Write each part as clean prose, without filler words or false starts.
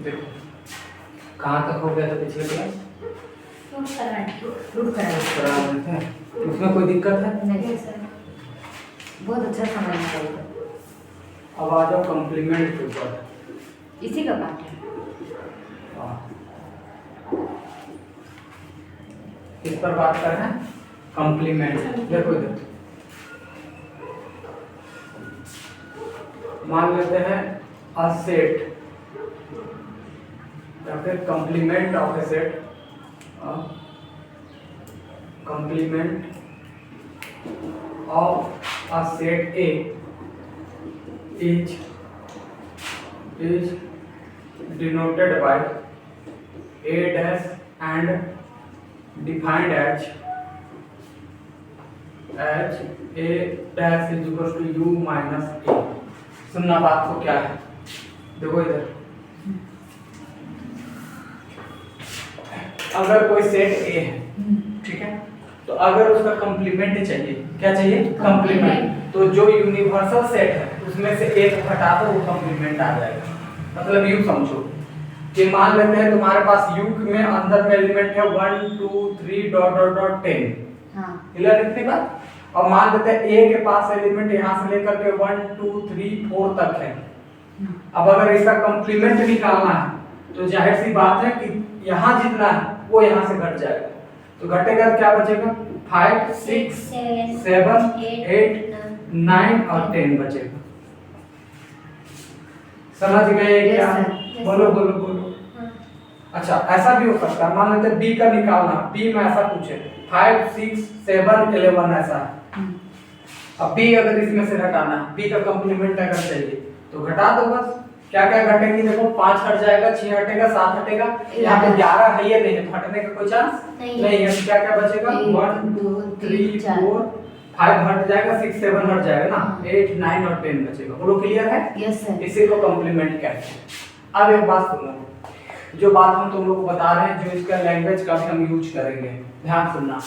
देखो कहाँ तक हो गया था पिछले क्लास? प्रूफ करा रहे थे। उसमें कोई दिक्कत है? नहीं सर, बहुत अच्छा समझ में आएगा। अब आ जाओ कॉम्प्लीमेंट के ऊपर। इसी का पार्ट है। किस पर बात कर रहे हैं? कॉम्प्लीमेंट। देखो इधर मान लेते हैं अ सेट या फिर complement of a set. Complement of a set A is denoted by a dash and defined as a dash is equals to u minus a। सुनना बात को क्या है? देखो इधर अगर कोई सेट ए है, ठीक है, तो अगर उसका कंप्लीमेंट चाहिए, क्या चाहिए? कंप्लीमेंट। तो जो यूनिवर्सल सेट है उसमें से एक हटा दो, वो कंप्लीमेंट आ जाएगा। मतलब यू समझो कि मान लेते हैं तुम्हारे पास यू में अंदर में एलिमेंट है 1 2 3 डॉट डॉट डॉट 10। हाँ, क्लियर इतनी बात? और मान लेते हैं ए के पास एलिमेंट यहाँ से लेकर के 1 2 3 4 तक है। अब अगर इसका कंप्लीमेंट निकालना है तो जाहिर सी बात है कि यहाँ जितना है वो यहाँ से घट जाएगा। तो घटेगा क्या बचेगा? 5 6 7 8 9 और 10 बचेगा। समझ गए क्या? बोलो बोलो बोलो। अच्छा, ऐसा भी हो सकता है, मान लेते हैं बी का निकालना, बी में ऐसा पूछे 5 6 7 11 ऐसा है। अब बी अगर इसमें से घटाना है, बी का कंप्लीमेंट अगर चाहिए तो घटा दो बस। क्या क्या घटेंगे? देखो 5 हट जाएगा, 6 हटेगा, 7 हटेगा, यहाँ पे 11 है ये नहीं है, तो हटने का कोई चांस नहीं है। तो क्या क्या बचेगा? 1 2 3 4 5 हट जाएगा, 6 7 हट जाएगा ना, 8 9 और 10 बचेगा। बोलो क्लियर है? Yes sir. इसी को कंप्लीमेंट कहते हैं। अब एक बात सुनो, जो बात हम तुम लोग को बता रहे हैं, जो इसका लैंग्वेज का भी हम यूज करेंगे, ध्यान सुनना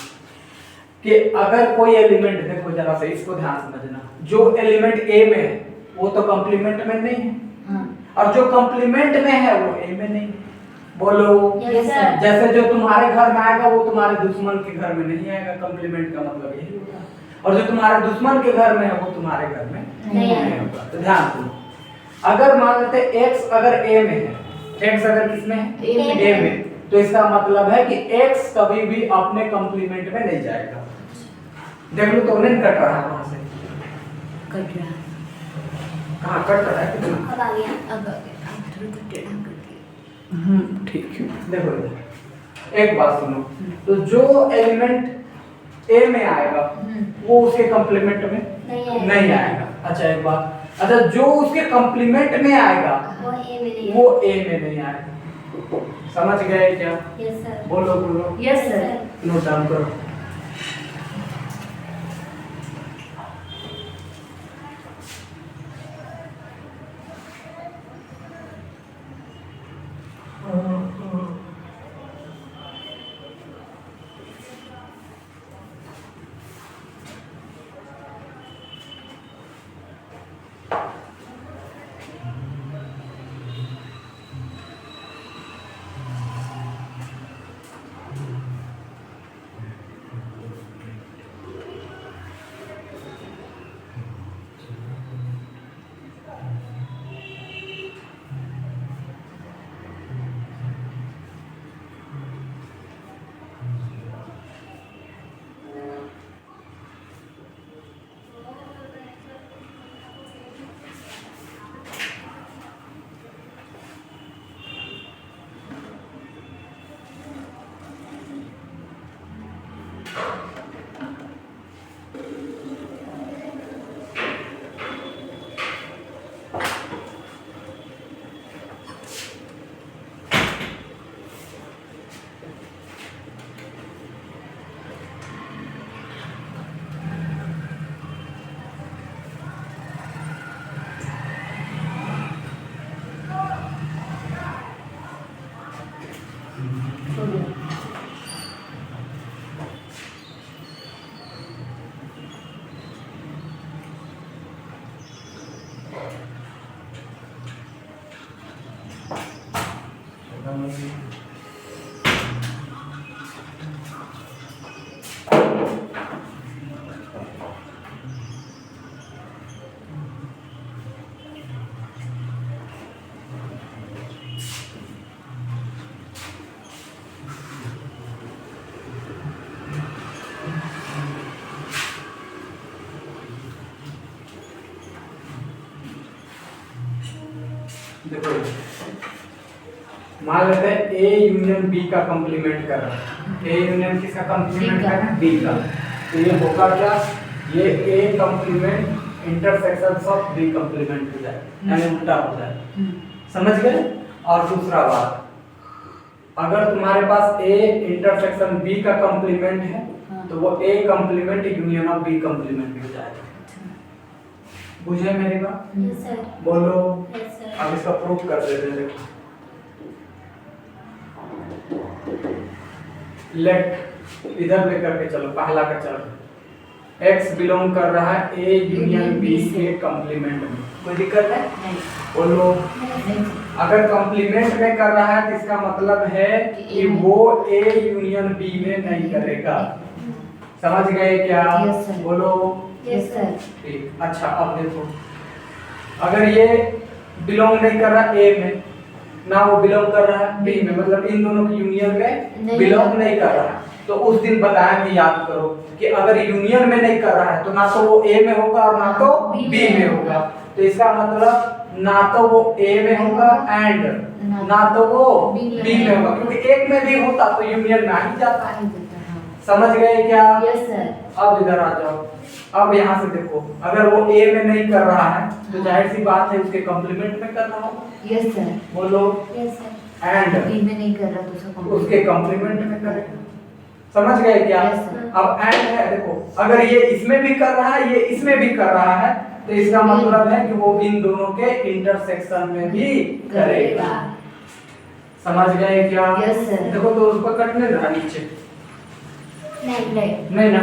कि अगर कोई एलिमेंट, देखो जरा से इसको ध्यान समझना, जो एलिमेंट ए में है वो तो कंप्लीमेंट में नहीं है, और जो कंप्लीमेंट में है वो ए में नहीं है। बोलो यस सर। जैसे जो तुम्हारे घर में आएगा वो तुम्हारे दुश्मन के घर में नहीं आएगा, कंप्लीमेंट का मतलब यही होता है। और जो तुम्हारे दुश्मन के घर में है वो तुम्हारे घर में नहीं होगा। तो ध्यान सुनो, अगर मान लेते x अगर a में है, x अगर किसमें है? a में, तो इसका मतलब है कि x कभी भी अपने कंप्लीमेंट में नहीं जाएगा। देख लो तो नहीं कट रहा है, वहां से कट रहा है। कहाँ कट रहा है? कितना? अब आ गया, अब थोड़ा टेढ़ा कर दिया। ठीक है। देखो इधर एक बात सुनो, तो जो एलिमेंट ए में आएगा वो उसके कंप्लीमेंट में नहीं आएगा। अच्छा एक बात, अच्छा जो उसके कंप्लीमेंट में आएगा वो ए में नहीं आएगा। समझ गए क्या? Yes sir. बोलो बोलो। Yes sir. नोट डाउन करो। देखो मान लेते हैं ए यूनियन बी का कंप्लीमेंट कर रहा है, ए यूनियन किसका कंप्लीमेंट कर रहा है, बी का। तो ये होगा क्या, ये A complement intersection of B complement हो जाए, यानी उल्टा हो जाए। समझ गए। और दूसरा बात, अगर तुम्हारे पास ए इंटरसेक्शन बी का कंप्लीमेंट है तो वो A complement union of B complement हो जाएगा। बुझे मेरी बात? Yes sir. बोलो। Yes sir. अब इसका प्रूफ कर देते हैं। देखो लेट इधर लेकर के चलो, पहला का चलो, x बिलोंग कर रहा है ए यूनियन बी के कंप्लीमेंट में, कोई दिक्कत है? नहीं। बोलो। नहीं। अगर कंप्लीमेंट में कर रहा है तो इसका मतलब है कि वो ए यूनियन बी में नहीं करेगा। समझ गए क्या? Yes sir. बोलो। Yes sir. ठीक। अच्छा अब देखो, अगर ये बिलोंग नहीं कर रहा ए में, ना वो बिलोंग कर रहा है बी में, मतलब इन दोनों की यूनियन में बिलोंग नहीं कर रहा है, तो उस दिन बताया कि याद करो कि अगर यूनियन में नहीं कर रहा है तो ना तो वो ए में होगा और ना तो बी में होगा। तो इसका मतलब ना तो वो ए में होगा एंड ना तो वो बी में होगा, क्योंकि एक में भी होता तो यूनियन में आ ही जाता है। समझ गए क्या? Yes sir. अब इधर आ जाओ। अब यहाँ से देखो, अगर वो ए में नहीं कर रहा है तो जाहिर सी बात है उसके कंप्लीमेंट में कर रहा होगा। Yes sir. बोलो। Yes sir. एंड बी में नहीं कर रहा तो उसके कंप्लीमेंट में करेगा। समझ गए क्या? Yes, sir. अब एंड है, देखो अगर ये इसमें भी कर रहा है, ये इसमें भी कर रहा है, तो इसका मतलब है कि वो इन दोनों के इंटरसेक्शन में भी करेगा। समझ गए क्या? Yes, sir. देखो तो उसको कटने देना नीचे, नहीं। नहीं ना,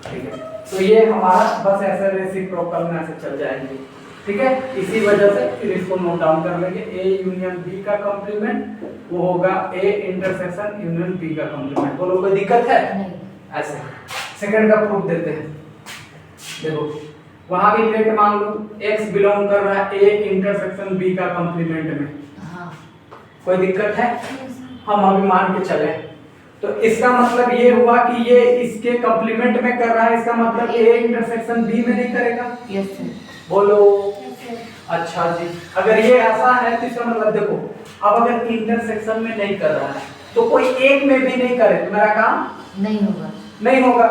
ठीक है। तो ये हमारा बस ऐसे रेसिप्रोकल में ऐसे चल जाएंगे, ठीक है। इसी वजह से फिर इसको नोट डाउन कर लेंगे, ए यूनियन बी का कंप्लीमेंट वो होगा ए इंटरसेक्शन यूनियन बी का कंप्लीमेंट। बोलो कोई दिक्कत है? नहीं। ऐसे सेकंड का प्रूफ देते हैं। देखो वहां भी लेट मान लो x बिलोंग कर रहा है ए इंटरसेक्शन बी का कंप्लीमेंट में, हाँ। कोई दिक्कत है? हम अभी मान के चले, तो इसका मतलब ये हुआ कि ये इसके कंप्लीमेंट में कर रहा है, इसका मतलब ए इंटरसेक्शन बी में नहीं करेगा। Yes sir. बोलो। अच्छा जी, अगर ये ऐसा है तो इसका मतलब देखो, अब अगर इंटरसेक्शन में नहीं कर रहा है तो कोई एक में भी नहीं करे तो मेरा काम नहीं होगा। नहीं होगा।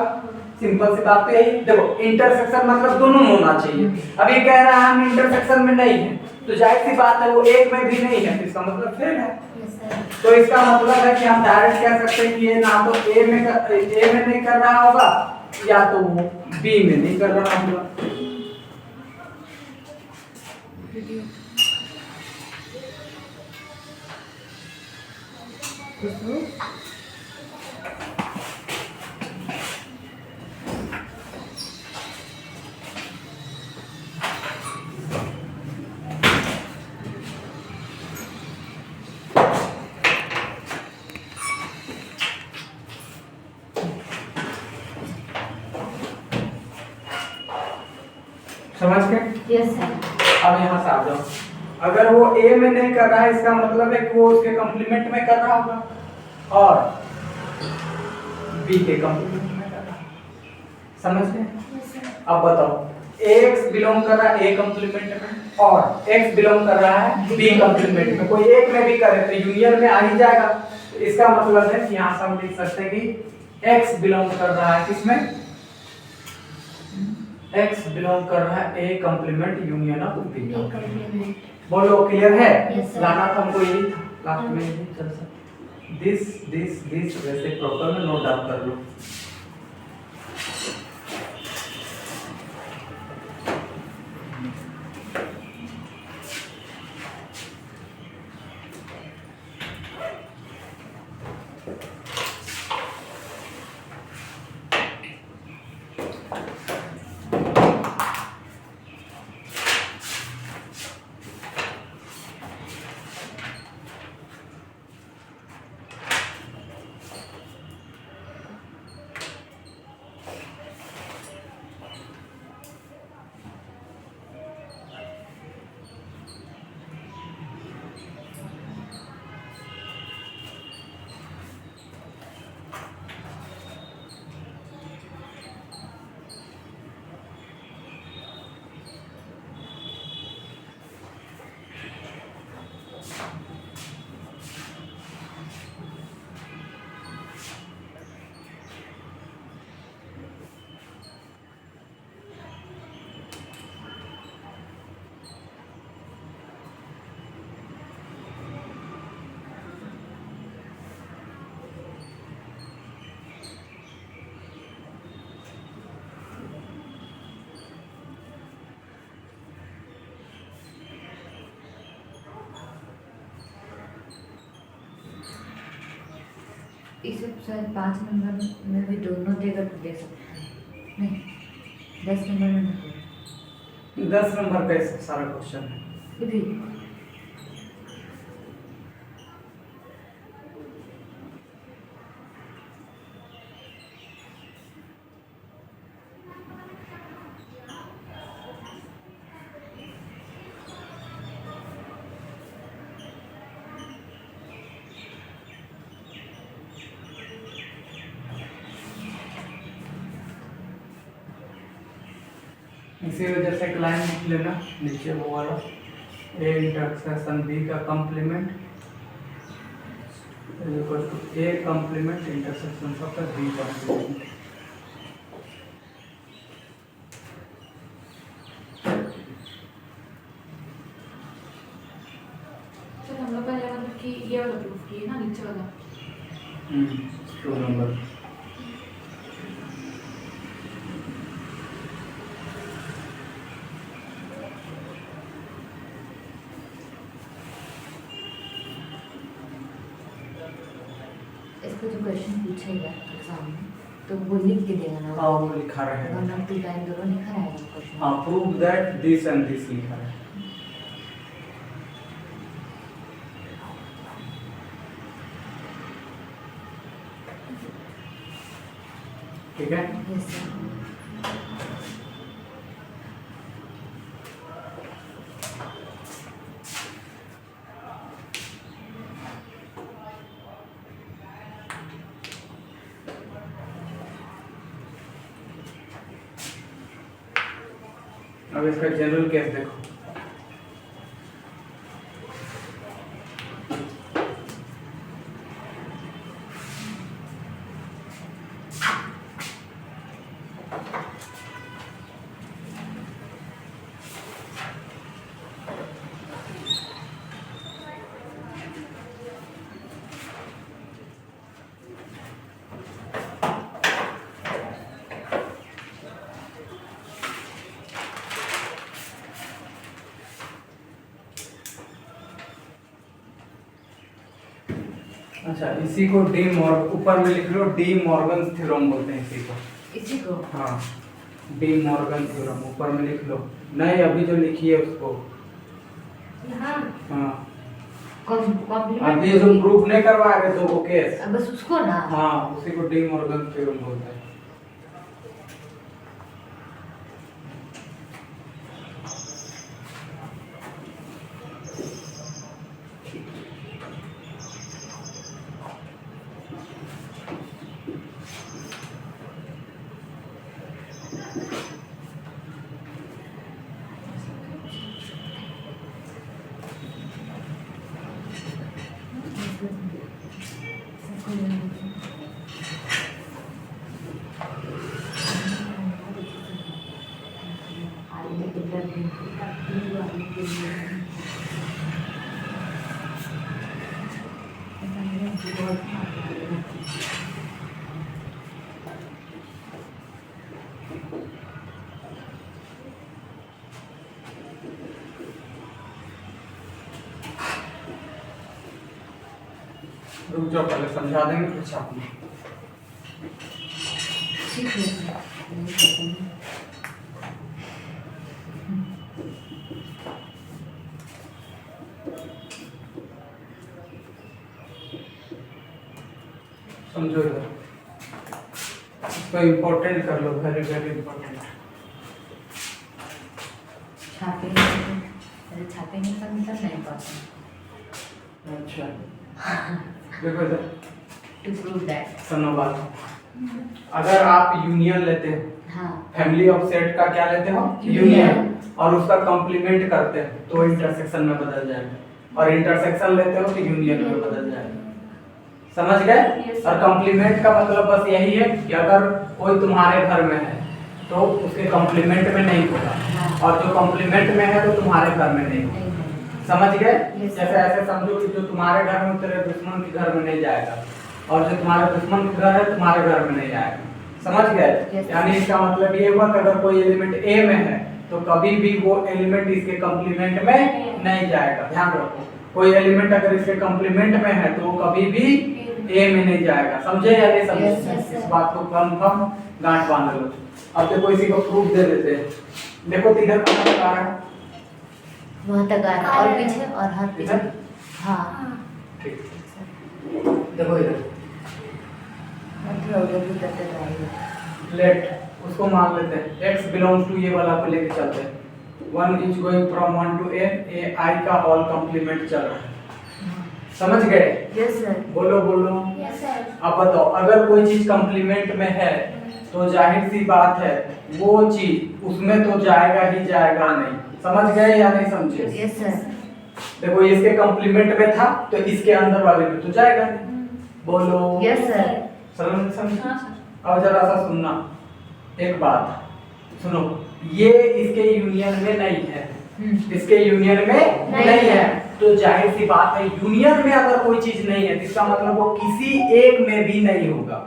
सिंपल सी बात तो यही। देखो इंटरसेक्शन मतलब दोनों में होना चाहिए। अब ये कह रहा है हम इंटरसेक्शन में नहीं है, तो जाहिर सी बात है वो एक में भी नहीं है, तो इसका मतलब फेल है। तो इसका मतलब है कि हम डायरेक्ट कह सकते हैं कि ये ना तो ए में नहीं कर रहा होगा या तो वो बी में नहीं कर रहा होगा। समझ गए? Yes sir. अब यहाँ से आ जाओ, अगर वो ए में नहीं कर रहा है इसका मतलब है कि वो उसके कंप्लीमेंट में कर रहा होगा और बी के कंप्लीमेंट में कर रहा है। समझ गए? अब बताओ, x बिलोंग कर रहा है ए कंप्लीमेंट में और x बिलोंग कर रहा है बी कंप्लीमेंट में, कोई एक में भी करे तो यूनियन में आ ही जाएगा। तो इसका मतलब है कि यहाँ से हम लिख सकते हैं कि x बिलोंग कर रहा है किसमें? x बिलोंग कर रहा है ए कंप्लीमेंट यूनियन ऑफ बी। बोलो क्लियर है? Yes, sir. लाना तो हमको यही था, लास्ट में यही चल सकता। दिस रेसिप्रोकल में नोट डाउन कर लो। इसे शायद 5 नंबर में भी दोनों देगा तो दे सकते हैं। नहीं, 10 नंबर में नहीं। 10 नंबर का इस सारा क्वेश्चन है। फिर भी इसी वजह से एक लाइन लिख लेना नीचे वो वाला, ए इंटरसेक्शन बी का कॉम्प्लीमेंट ए कॉम्प्लीमेंट इंटरसेक्शन सबका बी कॉम्प्लीमेंट। चल हम लोग पहले मतलब कि ये वाला प्रूफ किए ना, नीचे वाला 2 नंबर। इसको जो क्वेश्चन पूछेगा एग्जाम में तो वो लिख के देगा ना। हाँ वो लिखा रहेगा। 1 और 2 लाइन दोनों लिखा रहेगा क्वेश्चन। हाँ prove that this and this लिखा है। ठीक है। Yes sir. अब इसका जनरल केस देखो। अच्छा इसी को डी मॉर्गन, ऊपर में लिख लो डी मॉर्गन थ्योरम बोलते हैं इसी को। इसी को हाँ डी मॉर्गन थ्योरम ऊपर में लिख लो। नहीं अभी जो लिखी है उसको। यहाँ हाँ कॉम्प्लीमेंट अभी जो प्रूफ नहीं करवा रहे तो वो केस। बस उसको ना। हाँ उसी को डी मॉर्गन थ्योरम बोलते हैं। रुक जाओ पहले समझा देंगे फिर छापेंगे। ठीक है। समझो इधर, इसको इम्पोर्टेंट कर लो, वेरी वेरी इम्पोर्टेंट। छापेंगे अरे छापेंगे का मतलब नहीं पता। अच्छा देखो इधर टू प्रूव दैट। सुनो बात, अगर आप यूनियन लेते हो, हाँ फैमिली ऑफ सेट का क्या लेते हो यूनियन, और उसका कॉम्प्लीमेंट करते हो तो इंटरसेक्शन में बदल जाएगा, और इंटरसेक्शन लेते हो तो यूनियन में बदल जाएगा। समझ गए? Yes, और कॉम्प्लीमेंट का मतलब बस यही है कि अगर कोई तुम्हारे घर में है तो उसके कॉम्प्लीमेंट में नहीं होगा, और जो कॉम्प्लीमेंट में है तो तुम्हारे घर में नहीं होगा। समझ गए? Yes, जैसे ऐसे समझो कि जो तुम्हारे घर में तेरे दुश्मन के घर में नहीं जाएगा, और जो तुम्हारे दुश्मन के घर है तुम्हारे घर में नहीं जाएगा। समझ गए? Yes. यानी इसका मतलब ये हुआ कि अगर कोई एलिमेंट ए में है तो कभी भी वो एलिमेंट इसके कॉम्प्लीमेंट में नहीं जाएगा। ध्यान रखो, कोई एलिमेंट अगर इसके कॉम्प्लीमेंट में है तो वो कभी भी ए में नहीं जाएगा। समझे या नहीं समझे? Yes, yes, इस बात को कंफर्म गांठ बांध लो। अब देखो इसी को प्रूफ दे देते हैं। देखो तो इधर कहाँ तक आ रहा है? वहाँ तक आ रहा है और पीछे और हाथ पीछे। इधर? हाँ ठीक। देखो इधर थोड़ा उधर भी करते रहेंगे। लेट उसको मान लेते हैं। x बिलोंग्स टू ये वाला को लेके चलते हैं। 1 is going from 1 to n, A I का ऑल कंप्लीमेंट चल रहा है। समझ गए? Yes sir. बोलो बोलो। Yes sir. अब बताओ, अगर कोई चीज कंप्लीमेंट में है तो जाहिर सी बात है वो चीज उसमें तो जाएगा ही जाएगा नहीं। समझ गए या नहीं समझे? Yes sir. देखो इसके कंप्लीमेंट में था तो इसके अंदर वाले में तो जाएगा नहीं। बोलो। Yes sir. समझ? हाँ सर। अब जरा सा सुनना, एक बात सुनो, ये इसके यूनियन में नहीं है, इसके यूनियन में नहीं है, तो जाहिर सी बात है यूनियन में अगर कोई चीज नहीं है तो इसका मतलब वो किसी एक में भी नहीं होगा।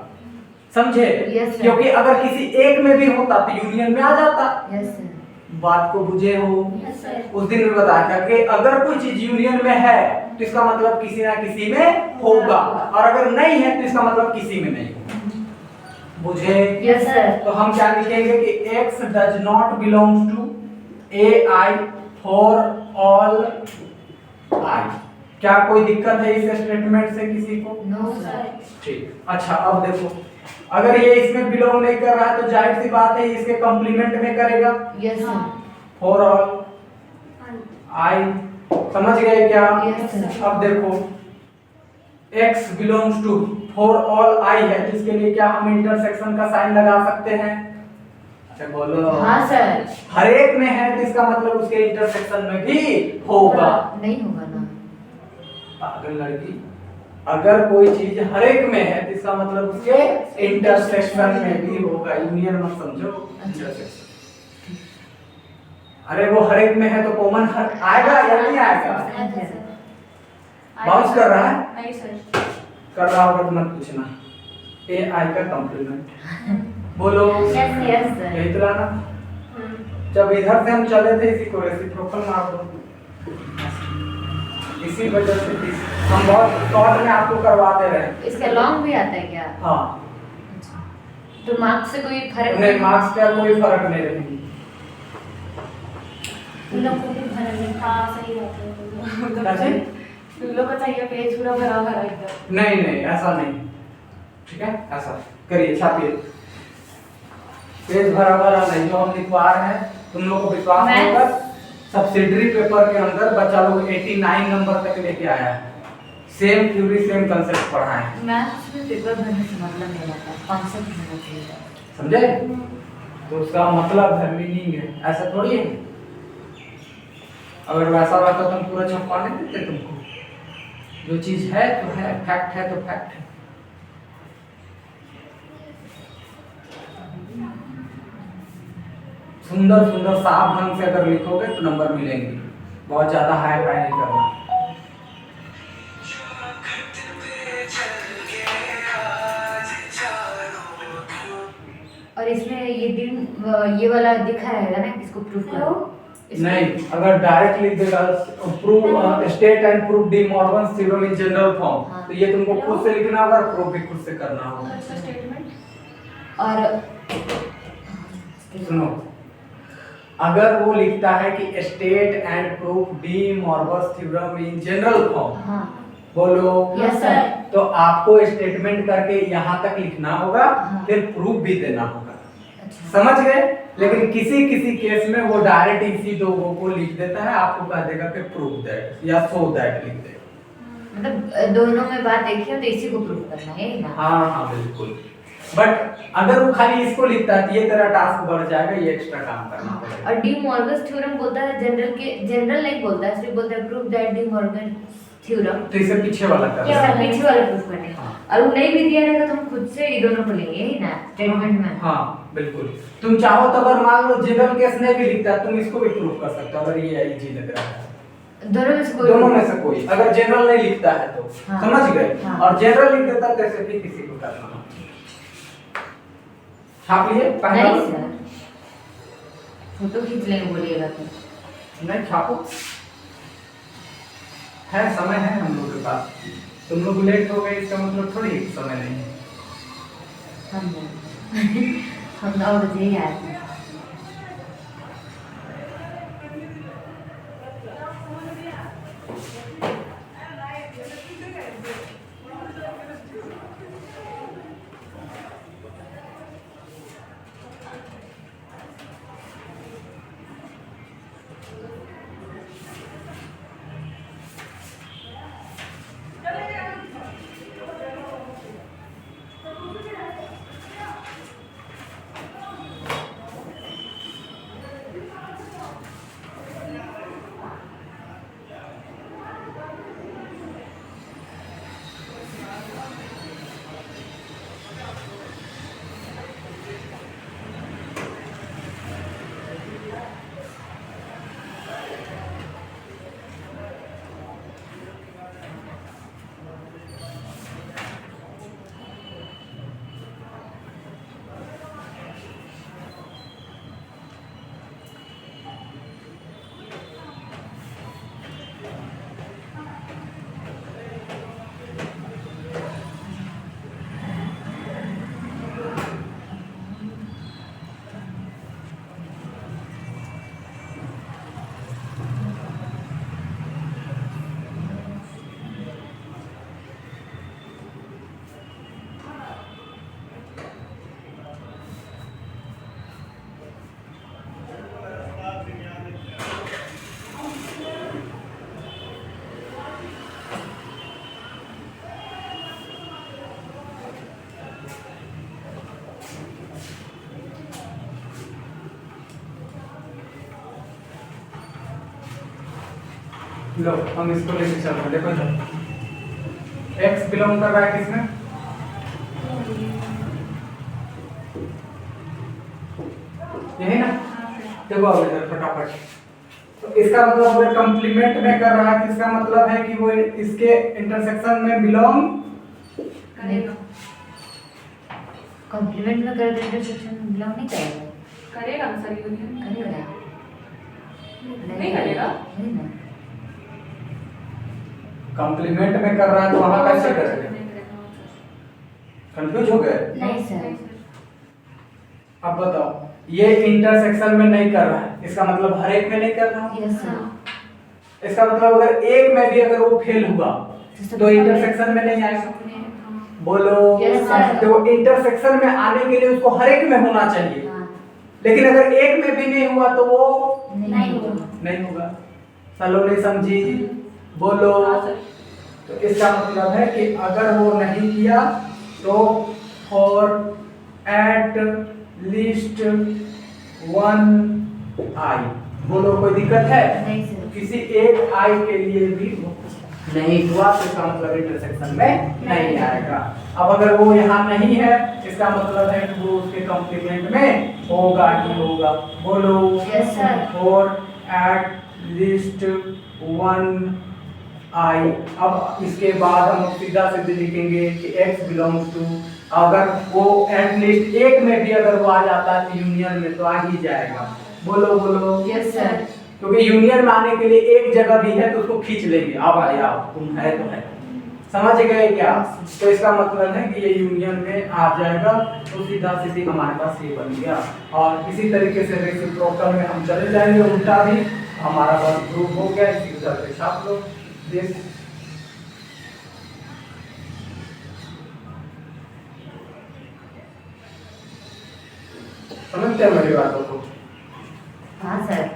समझे? Yes, sir. क्योंकि अगर किसी एक में भी होता तो यूनियन में आ जाता। Yes sir. बात को बुझे हो? Yes sir. उस दिन भी बताया था कि अगर कोई चीज यूनियन में है तो इसका मतलब किसी ना किसी में होगा, और अगर नहीं है तो इसका मतलब किसी में नहीं होगा। बुझे? Yes sir. तो हम क्या लिखेंगे कि x does not belongs to ai for all i। क्या कोई दिक्कत है इस स्टेटमेंट से किसी को? No sir. ठीक। अच्छा अब देखो, अगर ये इसमें बिलोंग नहीं कर रहा है तो जाहिर सी बात है इसके कंप्लीमेंट में करेगा। Yes sir. For all i। समझ गए क्या? Yes, sir. अब देखो x belongs to for all i है, जिसके लिए क्या हम इंटरसेक्शन का साइन लगा सकते हैं? अच्छा बोलो। हाँ सर। हर एक में है तो इसका मतलब उसके इंटरसेक्शन में भी होगा। नहीं होगा ना। पागल लड़की, अगर कोई चीज हर एक में है तो इसका मतलब उसके इंटरसेक्शन में भी होगा। यूनियन मत समझो, इंटरसेक्शन। अरे वो हर एक में है तो कॉमन आएगा या नहीं आएगा? बाउंस कर रहा है? नहीं सर। कर रहा होगा तो मत पूछना। ए आई का कंप्लीमेंट बोलो। Yes sir. यही तो लाना। जब इधर से हम चले थे इसी को रेसिप्रोकल मार दो। इसी वजह से हम बहुत शॉर्ट में आपको करवा दे रहे हैं। इसका लॉन्ग भी आता है क्या? हाँ। तो मार्क्स से कोई फर्क नहीं, मार्क्स का कोई फर्क नहीं रहेगी। तुम लोग को भी भरा नहीं था, सही बात है। कैसे? तुम लोग का चाहिए पेज पूरा भरा भरा एकदम। नहीं नहीं ऐसा नहीं, ठीक है? ऐसा करिए, छापिए। पेज भरा भरा नहीं, जो हम लिखवा रहे हैं तुम लोग को विश्वास नहीं होगा। सब्सिडरी पेपर के अंदर बच्चा लोग 89 नंबर तक लेके आया है। सेम थ्योरी सेम कंसेप्ट पढ़ा है। मैथ्स में पेपर भरने से मतलब नहीं रहता, कॉन्सेप्ट होना चाहिए। समझे? तो उसका मतलब है, मीनिंग है, ऐसा थोड़ी है। अगर वैसा रहता तो हम पूरा छपवा नहीं देते तुमको। जो चीज है तो है, फैक्ट है तो फैक्ट है। सुंदर सुंदर साफ ढंग से अगर लिखोगे तो नंबर मिलेंगे। बहुत ज्यादा हाई फाई नहीं करना। और इसमें ये दिन ये वाला दिखा रहेगा ना, किसको प्रूफ करो? नहीं, अगर डायरेक्ट लिख देगा prove state and prove D Morgan's theorem in general form, तो ये तुमको खुद से लिखना होगा, प्रूफ भी खुद से करना होगा। अच्छा स्टेटमेंट। और सुनो, अगर वो लिखता है कि state and proof D Morgan's theorem in general form, हाँ बोलो। Yes sir. तो आपको स्टेटमेंट करके यहाँ तक लिखना होगा, हाँ। फिर प्रूफ भी देना होगा। अच्छा। समझ गए? लेकिन किसी किसी केस में वो डायरेक्ट इसी दो को लिख देता है, आपको कह देगा कि प्रूफ दैट या शो दैट लिख देगा। मतलब दोनों में बात एक ही है तो इसी को प्रूफ करना है ना? हाँ हाँ बिल्कुल। बट अगर वो खाली इसको लिखता है तो ये तेरा टास्क बढ़ जाएगा, ये एक्स्ट्रा काम करना पड़ेगा। और डी मॉर्गन थ्योरम बोलता है जनरल के, जनरल नहीं बोलता है, सिर्फ बोलता है proof that D Morgan theorem. तो इसे पीछे वाला कर क्या पीछे वाला प्रूफ करने हाँ। और वो नहीं भी दिया रहेगा तो हम खुद से ये दोनों को लेंगे ही ना स्टेटमेंट में। हाँ बिल्कुल। तुम चाहो तो अगर मान लो जनरल केस नहीं भी लिखता है, तुम इसको भी प्रूफ कर सकते हो अगर ये इजी लग रहा है। दोनों में से कोई? दोनों में से कोई, अगर जनरल नहीं लिखता है तो। हाँ। समझ गए? हाँ। और जनरल लिख देता है तो भी किसी को करना। छाप लिए पहला? नहीं सर, फोटो खींच लेंगे बोलिएगा तो। नहीं छापो, है समय है हम लोग के पास। तुम लोग लेट हो गए इसका मतलब थोड़ी समय नहीं है। हम हम 9 बजे ही आए थे। लो हम इसको लेके चल रहे हैं। देखो इधर x बिलोंग कर रहा है किसमें? यही ना? देखो अब इधर फटाफट। तो इसका मतलब वो कंप्लीमेंट में कर रहा है, किसका मतलब है कि वो इसके इंटरसेक्शन में बिलोंग करेगा। कॉम्प्लीमेंट में कर इंटरसेक्शन बिलोंग नहीं करेगा। करेगा ना सर, यूनियन करेगा नहीं करेगा। नहीं ना। कंप्लीमेंट में कर रहा है तो वहां कैसे करेंगे? कंफ्यूज हो गए? नहीं सर। अब बताओ, ये इंटरसेक्शन में नहीं कर रहा है, इसका मतलब हर एक में नहीं कर रहा है। Yes sir. इसका मतलब अगर एक में भी अगर वो फेल हुआ तो इंटरसेक्शन में नहीं आएगा। बोलो। Yes, sir. तो इंटरसेक्शन में आने के लिए उसको हर एक में होना चाहिए, हाँ। लेकिन अगर एक में भी नहीं हुआ तो वो नहीं होगा। नहीं होगा। सलोनी समझी? बोलो। तो इसका मतलब है कि अगर वो नहीं किया तो फॉर एट लीस्ट 1 आई। बोलो, कोई दिक्कत है? नहीं सर। किसी एक आई के लिए भी नहीं हुआ तो इसका मतलब इंटरसेक्शन में नहीं आएगा। अब अगर वो यहाँ नहीं है इसका मतलब है कि वो उसके कॉम्प्लीमेंट में होगा ही होगा। बोलो। Yes sir. For at least 1 आई। अब इसके बाद हम लोग सीधा सीधे लिखेंगे कि x बिलोंग्स टू, अगर वो एटलीस्ट एक में भी अगर वो आ जाता है तो यूनियन में तो आ ही जाएगा। बोलो बोलो। Yes sir. क्योंकि यूनियन में आने के लिए एक जगह भी है तो उसको खींच लेंगे। आओ भाई आओ, तुम है तो है। समझ गए क्या? तो इसका मतलब है कि ये यूनियन में आ जाएगा तो सीधा सीधी हमारे पास ये बन गया। और इसी तरीके से रेसिप्रोकल में हम चले जाएंगे, उल्टा भी हमारा बस प्रूफ हो गया। इसी तरह से छाप लो दिस। समझते हैं मेरी बातों को? हाँ सर।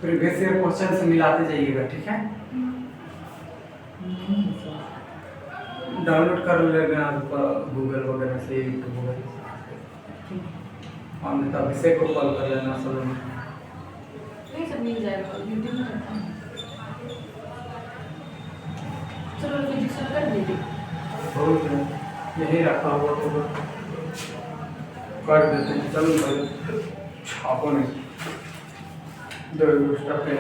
प्रीवियस ईयर क्वेश्चन से मिलाते जाइएगा, ठीक है? नहीं सर। डाउनलोड कर लेना गूगल वगैरह से, यूट्यूब वगैरह ठीक है। और नहीं तो अभिषेक को कॉल कर लेना सब में। नहीं सब मिल जाएगा यूट्यूब में रहता है। चलो फिजिक्स में कर दीजिए। बहुत है, यही रखा हुआ होगा, कर देते हैं। चलो भाई छापो नहीं, दो स्टफ है।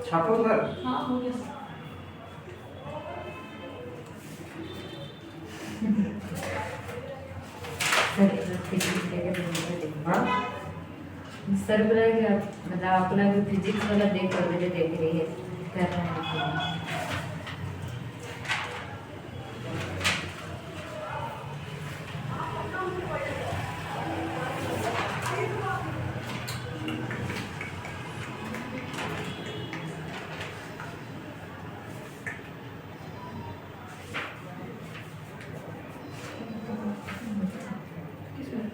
छापो सर। हाँ हो गया। सर फिजिक्स के लिए हाँ सर बोला कि मतलब आप लोग फिजिक्स वाला देख कर मुझे देख रही है कर रहा है। किसमें?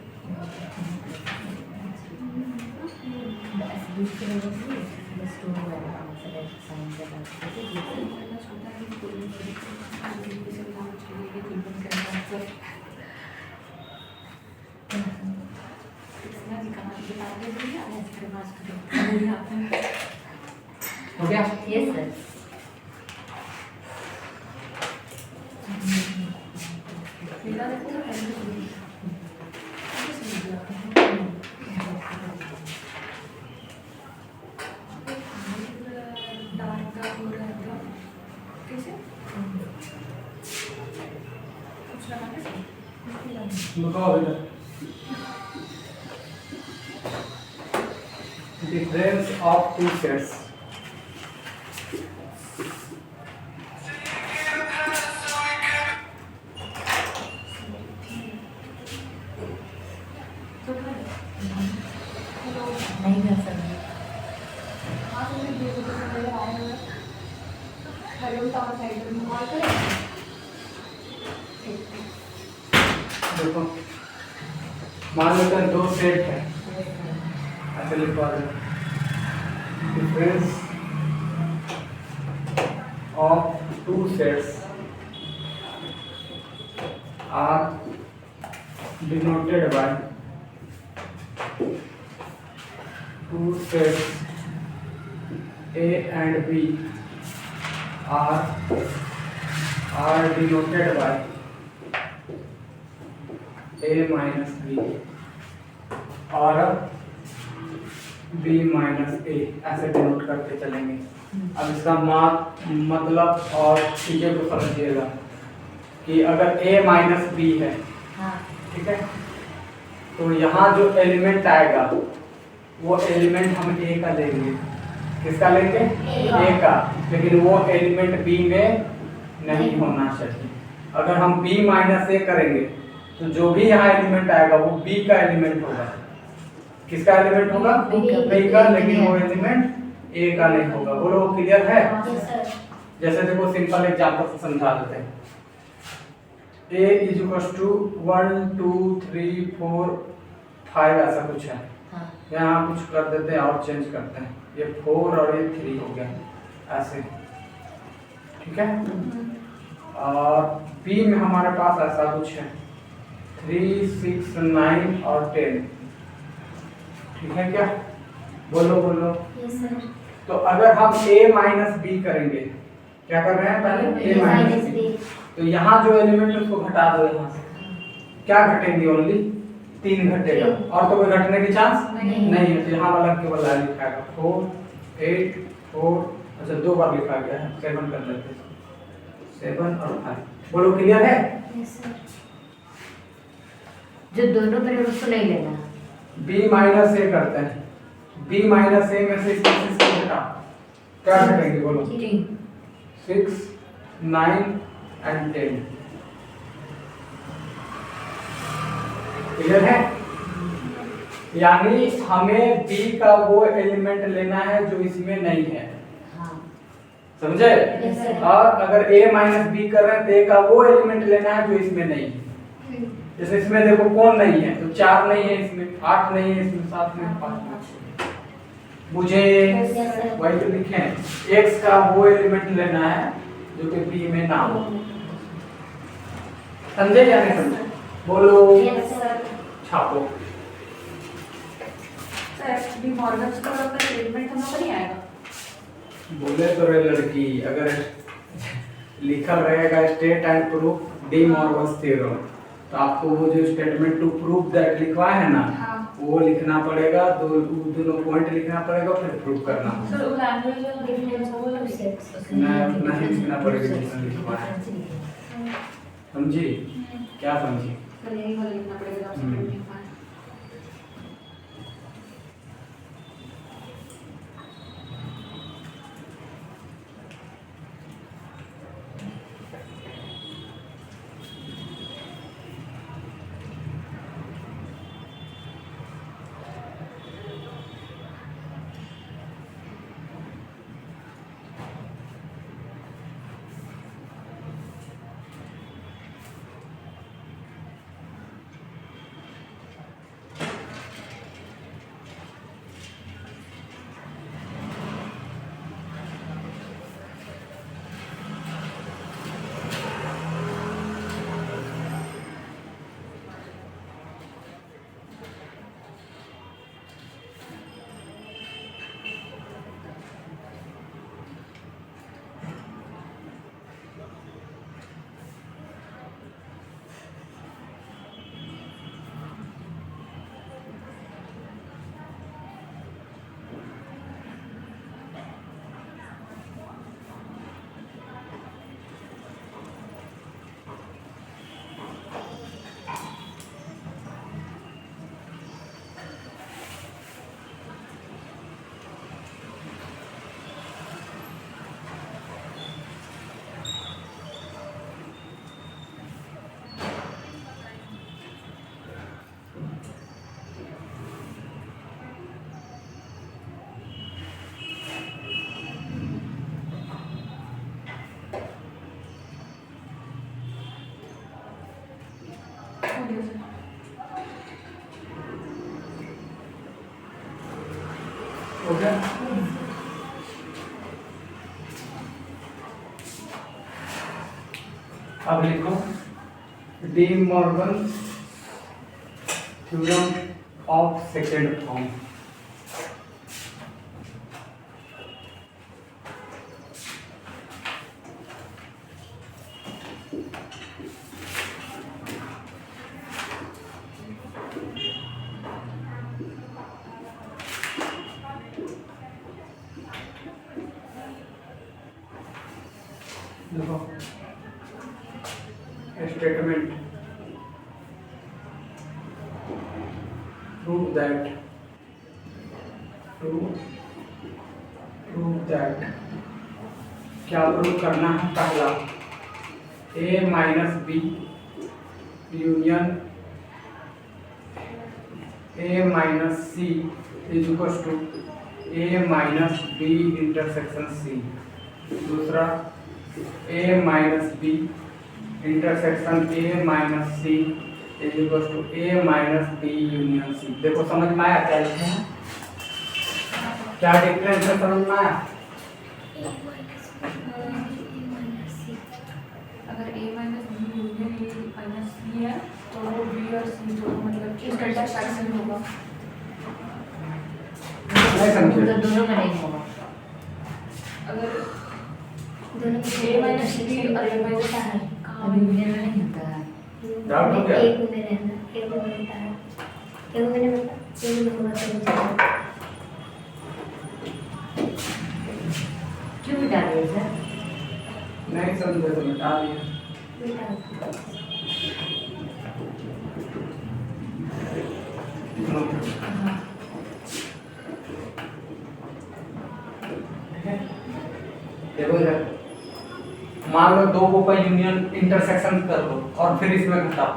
दूसरे बस टू वाला आंसर साइन करना हो गया? Yes sir. बताओ बेटा। Difference of two sets. नहीं कर सकते। देखो मान लेते हैं दो सेट है, ऐसे लिखवा दे। Difference of two sets are denoted by two sets A and B are denoted by A minus B और B minus A, ऐसे डिनोट करते चलेंगे। अब इसका मतलब और चीज़ें को समझिएगा कि अगर A माइनस B है, हाँ ठीक है, तो यहाँ जो एलिमेंट आएगा वो एलिमेंट हम A का लेंगे। किसका लेंगे? A का, लेकिन वो एलिमेंट B में नहीं होना चाहिए। अगर हम B माइनस A करेंगे तो जो भी यहाँ एलिमेंट आएगा वो B का एलिमेंट होगा। किसका एलिमेंट होगा? B का, लेकिन वो एलिमेंट A का नहीं होगा। बोलो क्लियर है? जैसे देखो सिंपल एग्जांपल से समझा देते हैं। A इज इक्वल टू 1 2 3 4 5 ऐसा कुछ है। हाँ यहाँ कुछ कर देते हैं और चेंज करते हैं, ये 4 और ये 3 हो गया ऐसे, ठीक है। और B में हमारे पास ऐसा कुछ है 3 6 9 और 10, ठीक है क्या? बोलो बोलो। तो अगर हम A माइनस B करेंगे, क्या कर रहे हैं पहले? A minus B। तो यहाँ जो एलिमेंट है उसको घटा दो, यहाँ से क्या घटेंगे? ओनली 3 घटेगा, और तो कोई घटने की चांस नहीं है। तो यहाँ वाला केवल लाइन लिखा है 4 8 4, अच्छा 2 बार लिखा गया है, 7 कर लेते हैं, 7 और 5। बोलो क्लियर है? जो दोनों पर उसको नहीं लेना। B माइनस A करते हैं, B माइनस A में से इसको घटा, क्या घटेंगे? बोलो 6 9 एंड 10। क्लियर है? यानी हमें B का वो एलिमेंट लेना है जो इसमें नहीं है। हाँ समझे? Yes, sir. और अगर a माइनस बी कर रहे हैं तो a का वो एलिमेंट लेना है जो इसमें नहीं है। जैसे इसमें देखो कौन नहीं है, तो 4 नहीं है इसमें, 8 नहीं है इसमें, 7 में 5 मुझे Yes, sir. वही तो लिखे हैं, x का वो एलिमेंट लेना है जो कि b में ना हो। समझे या नहीं समझे? बोलो। Yes, sir. छापो। सर डी मॉर्गन का स्टेटमेंट हम लोग पर नहीं आएगा। बोले तो रे लड़की, अगर लिखा रहेगा state and proof D Morgan theorem, तो आपको वो जो स्टेटमेंट टू प्रूव दैट लिखवा है ना, हाँ। वो लिखना पड़ेगा, दोनों पॉइंट लिखना पड़ेगा, फिर प्रूव करना होगा। सर वो लैंग्वेज और डिफरेंस वो नहीं लिखना पड़ेगा जितना लिखवा है। समझी? क्या समझी? सर यही वाला लिखना पड़ेगा आपसे हम्म। Printing file. हो गया? अब लिखो De Morgan theorem of second form. देखो स्टेटमेंट prove that क्या प्रूव करना है? पहला a minus B union a minus C is equal to a minus B intersection c। दूसरा a minus B intersection a minus C is equal to a minus B union C. देखो समझ में आया क्या लिखे हैं? क्या डिफरेंस है, समझ में आया? अगर a minus B union a minus C है तो वो b और c दोनों मतलब कि इसका इंटरसेक्शन होगा। नहीं समझे? मतलब दोनों में नहीं होगा। अगर दोनों a माइनस b और a माइनस है अब यूनियन में नहीं होता है। डाउट हो गया? एक में रहना, एक में होता है, एक में नहीं होता, एक में होगा तो होता है। क्यों डाले सर? नहीं समझे तो मिटा दिया। बेटा देखो इधर, मान लो दो को का यूनियन इंटरसेक्शन कर लो और फिर इसमें घटाओ,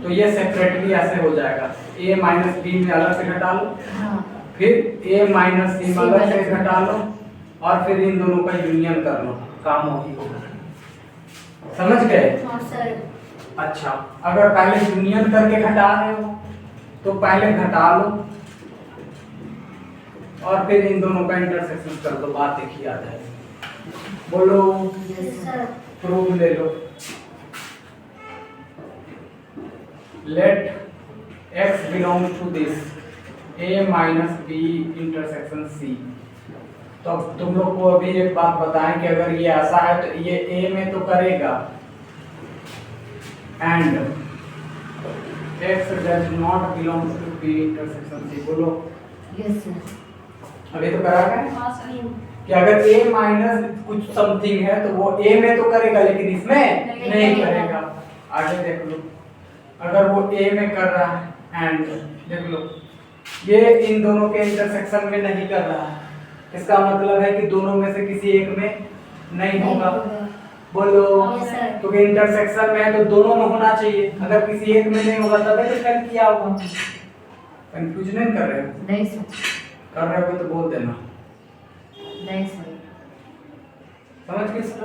तो ये सेपरेटली ऐसे हो जाएगा। a माइनस बी में अलग से घटा लो, हाँ फिर a माइनस सी में अलग से घटा लो, और फिर इन दोनों का यूनियन कर लो, काम वही होगा। समझ गए? हाँ सर। अच्छा, अगर पहले यूनियन करके घटा रहे हो तो पहले घटा लो और फिर इन दोनों का इंटरसेक्शन कर दो, बात एक ही आ जाएगी। बोलो। Yes sir. प्रूफ ले लो। Let x belongs to this a minus b intersection c। तो अब तुम लोग को अभी एक बात बताएं कि अगर ये ऐसा है तो ये a में तो करेगा and x does not belong to b intersection c। बोलो। Yes sir. अभी तो करा है हाँ सर। कि अगर a माइनस कुछ समथिंग है तो वो a में तो करेगा लेकिन इसमें नहीं करेगा। आगे देख लो, अगर वो a में कर रहा है एंड देख लो ये इन दोनों के इंटरसेक्शन में नहीं कर रहा है, इसका मतलब है कि दोनों में से किसी एक में नहीं होगा। बोलो। Yes, sir। क्योंकि इंटरसेक्शन में है तो दोनों में होना चाहिए, अगर किसी एक में नहीं होगा तभी तो फेल किया होगा। कंफ्यूज नहीं कर रहे हो? नहीं सर। कर रहे हो तो बोल देना। नहीं सर। समझ गए सर?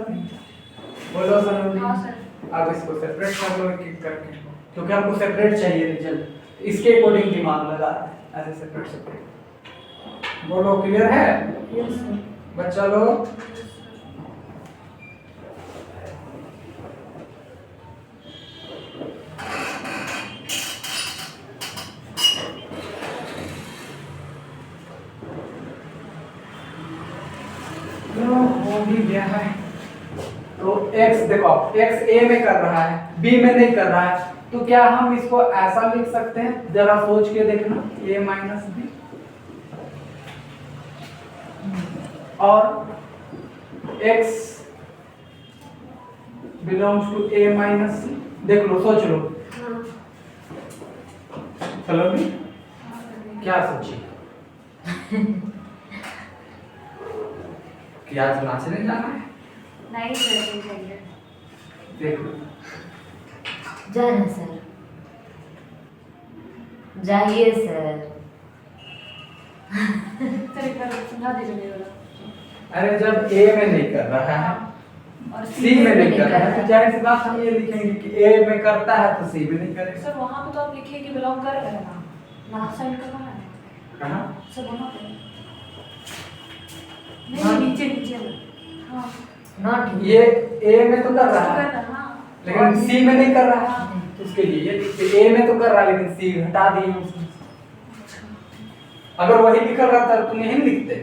बोलो सर। हाँ सर। अब इसको सेपरेट कर लो एक-एक करके, क्योंकि हमको सेपरेट चाहिए रिजल्ट, इसके अकॉर्डिंग दिमाग लगा रहा है, ऐसे सेपरेट सेपरेट। बोलो। क्लियर है यस सर। बच्चा लोग? हो भी गया है। तो x देखो, x a में कर रहा है b में नहीं कर रहा है, तो क्या हम इसको ऐसा लिख सकते हैं? जरा सोच के देखना, a माइनस बी और x belongs to a minus C. देख लो, सोच लो। हाँ। चलो भी क्या सोची? क्या आज नाचने जाना है? नहीं सर, नहीं चाहिए। देख लो। जाना सर। जाइए सर। सर एक बार समझा दीजिए मेरे को। अरे जब a में नहीं कर रहा है और c में नहीं कर रहा है तो जाहिर सी बात हम ये लिखेंगे कि a में करता है तो c में नहीं करेगा। सर वहाँ पे तो आप लिखिए कि बिलोंग कर रहे हैं ना, लास्ट साइड का कहाँ है? कहाँ? सर वहाँ पे नहीं, नीचे नीचे में। हाँ नॉट ये a में तो कर रहा कर है रहा है, हाँ। लेकिन c में नहीं कर रहा है, तो उसके लिए ये लिखते a में तो कर रहा है लेकिन c हटा दिए उसने। अगर वही लिखा रहता तो नहीं लिखते।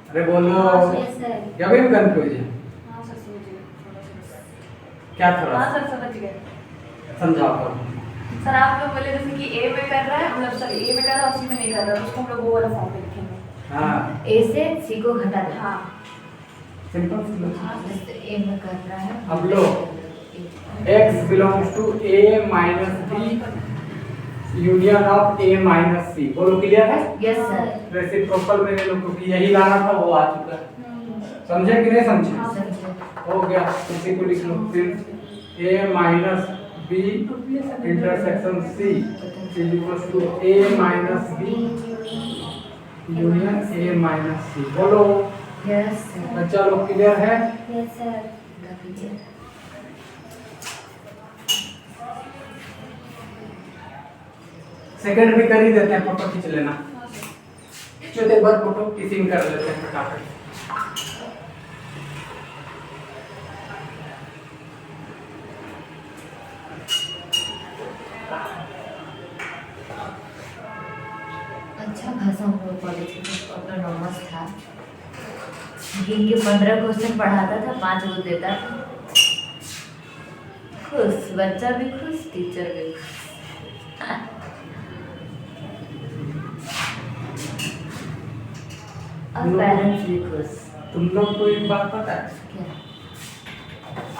अरे बोलो। Yes sir. या भी कंफ्यूज है? हाँ सर समझ गए, थोड़ा सा। क्या थोड़ा हाँ सर समझ गए। समझाओ तो। सर आप लोग बोले जैसे कि ए में कर रहा है, मतलब सर ए में कर रहा है और सी में नहीं कर रहा है, तो उसको हम लोग वो वाला फॉर्म में लिखेंगे। हाँ ए से सी को घटा दे। हाँ सिंपल सी जैसे ए में कर रहा है। अब लो, x belongs to a minus b union of a minus c। बोलो। क्लियर है? Yes sir. रेसिप्रोकल में ले लो क्योंकि यही लाना था, वो आ चुका है। समझे कि नहीं समझे? समझे। हो गया, इसी को लिख लो फिर a minus b intersection c is equal to a minus b union a minus c। बोलो। Yes sir. बच्चा लोग क्लियर है? Yes sir. सेकंड भी कर ही देते हैं, फोटो खींच लेना। खींचो एक बार फोटो, किसी में कर लेते हैं फटाफट। अच्छा खासा हम लोग कॉलेज में ऑटोनॉमस था। गिन के 15 क्वेश्चन पढ़ाता था, 5 वो देता था। खुश, बच्चा भी खुश, टीचर भी खुश। और पेरेंट्स भी खुश। तुम लोग को एक बात पता है? क्या?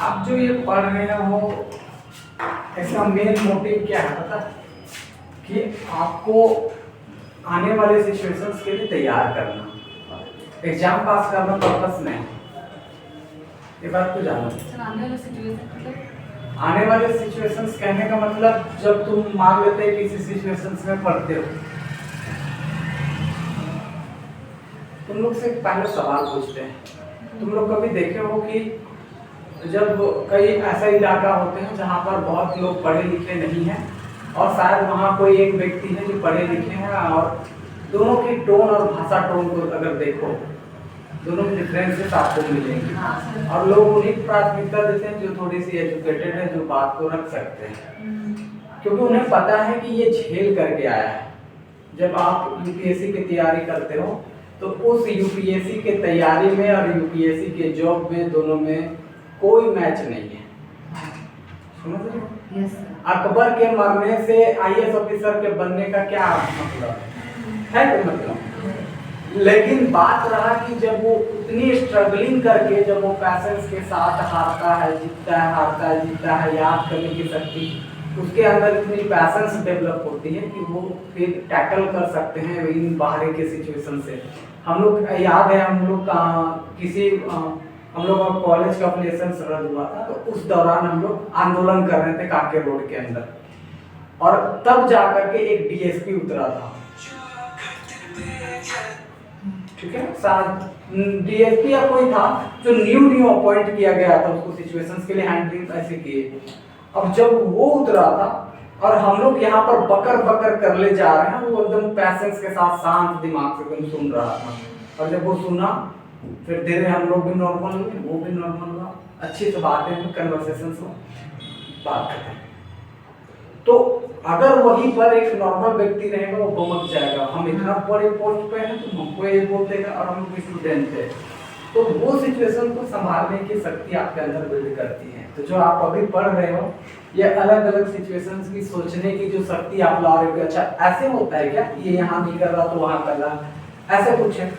आप जो ये पढ़ रहे हो इसका मेन मोटिव क्या है पता है? कि आपको आने वाले सिचुएशंस के लिए तैयार करना, एग्जाम पास करना पर्पस नहीं। ये बात तो जानो। सर आने वाले सिचुएशन मतलब आने वाले सिचुएशंस कहने का मतलब जब तुम मान लेते हैं किसी सिचुएशंस में पढ़ते हो तो तुम लोग से पहले सवाल पूछते हैं, तुम लोग कभी देखे हो कि जब कई ऐसा इलाका होते हैं जहाँ पर बहुत लोग पढ़े लिखे नहीं हैं और शायद वहाँ कोई एक व्यक्ति है जो पढ़े लिखे हैं, और दोनों की टोन और भाषा टोन को अगर देखो, दोनों के डिफरेंसेस आपको मिलेंगे और लोग उन्हीं को प्राथमिकता देते हैं जो थोड़ी सी एजुकेटेड है, जो बात को रख सकते हैं, क्योंकि उन्हें पता है कि ये झेल करके आया है। जब आप यूपीएससी की तैयारी करते हो तो उस यूपीएससी के तैयारी में और यूपीएससी के जॉब में, दोनों में कोई मैच नहीं है। समझ रहे हो? Yes sir. अकबर के मरने से आईएएस ऑफिसर के बनने का क्या मतलब है कोई मतलब? लेकिन बात रहा कि जब वो उतनी स्ट्रगलिंग करके, जब वो पैसेंस के साथ हारता है, जीतता है, हारता है, जीतता है, याद करने की शक्ति उसके अंदर इतनी पैसेंस डेवलप होती है कि वो फिर टैकल कर सकते हैं इन बाहरी के सिचुएशन से। हम लोग याद है, हम लोग हम लोग का कॉलेज का प्लेसमेंट रद्द हुआ था, तो उस दौरान हम लोग आंदोलन कर रहे थे काके रोड के अंदर, और तब जाकर के एक डीएसपी उतरा था, ठीक है, डीएसपी या कोई था जो न्यू अपॉइंट किया गया था, उसको सिचुएशंस के लिए हैंडलिंग ऐसे किए। अब जब वो उतरा था और हम लोग यहाँ पर बकर बकर कर ले जा रहे हैं, वो एकदम पैसेंस के साथ शांत दिमाग से एकदम सुन रहा था, और जब वो सुना फिर धीरे हम लोग भी नॉर्मल हुए, वो भी नॉर्मल हुआ, अच्छी से बातें हुई, कन्वर्सेशन हुआ, बात करते हैं। तो अगर वहीं पर एक नॉर्मल व्यक्ति रहेगा वो बमक जाएगा, हम इतना बड़े पोस्ट पे हैं तो हमको ये बोल देगा, और हम भी स्टूडेंट थे, तो वो सिचुएशन को संभालने की शक्ति आपके अंदर बिल्ड करती है। तो जो आप अभी पढ़ रहे हो, ये अलग अलग सिचुएशंस की सोचने की जो शक्ति आप ला रहे हो, अच्छा ऐसे होता है क्या, ये यहाँ नहीं कर रहा तो वहाँ कर रहा, ऐसे पूछे,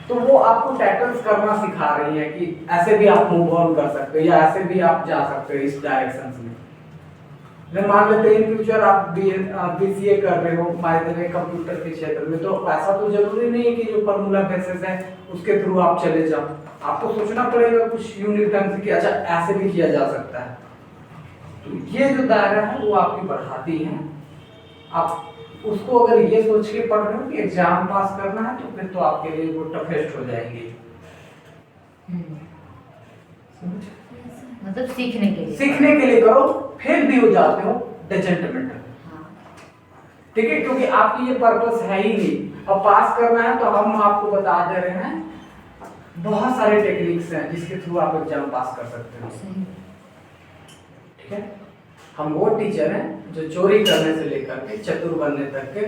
तो वो आपको टैकल्स करना सिखा रही है कि ऐसे भी आप मूव ऑन कर सकते हो, या ऐसे भी आप जा सकते हो इस डायरेक्शन में। मान लेते हैं इन फ्यूचर आप बीसीए कर रहे हो, माइक्रो कंप्यूटर के क्षेत्र में, तो ऐसा तो जरूरी नहीं है कि जो फॉर्मूला बेसिस है उसके थ्रू आप चले जाओ, आपको सोचना पड़ेगा कुछ यूनिक ढंग से कि अच्छा ऐसे भी किया जा सकता है। तो ये जो दायरा है वो आपकी बढ़ाती है। आप उसको अगर ये सोच के पढ़ रहे हो कि एग्जाम पास करना है, तो फिर तो आपके लिए वो टफेस्ट हो जाएंगे। मतलब सीखने के लिए करो, फिर भी हो जाते हो डजंट मैटर, ठीक है, क्योंकि आपकी ये पर्पस है ही नहीं। अब पास करना है तो हम आपको बता दे रहे हैं बहुत सारे टेक्निक्स हैं जिसके थ्रू आप एग्जाम पास कर सकते हो, ठीक है। हम वो टीचर हैं जो चोरी करने से लेकर के चतुर बनने तक के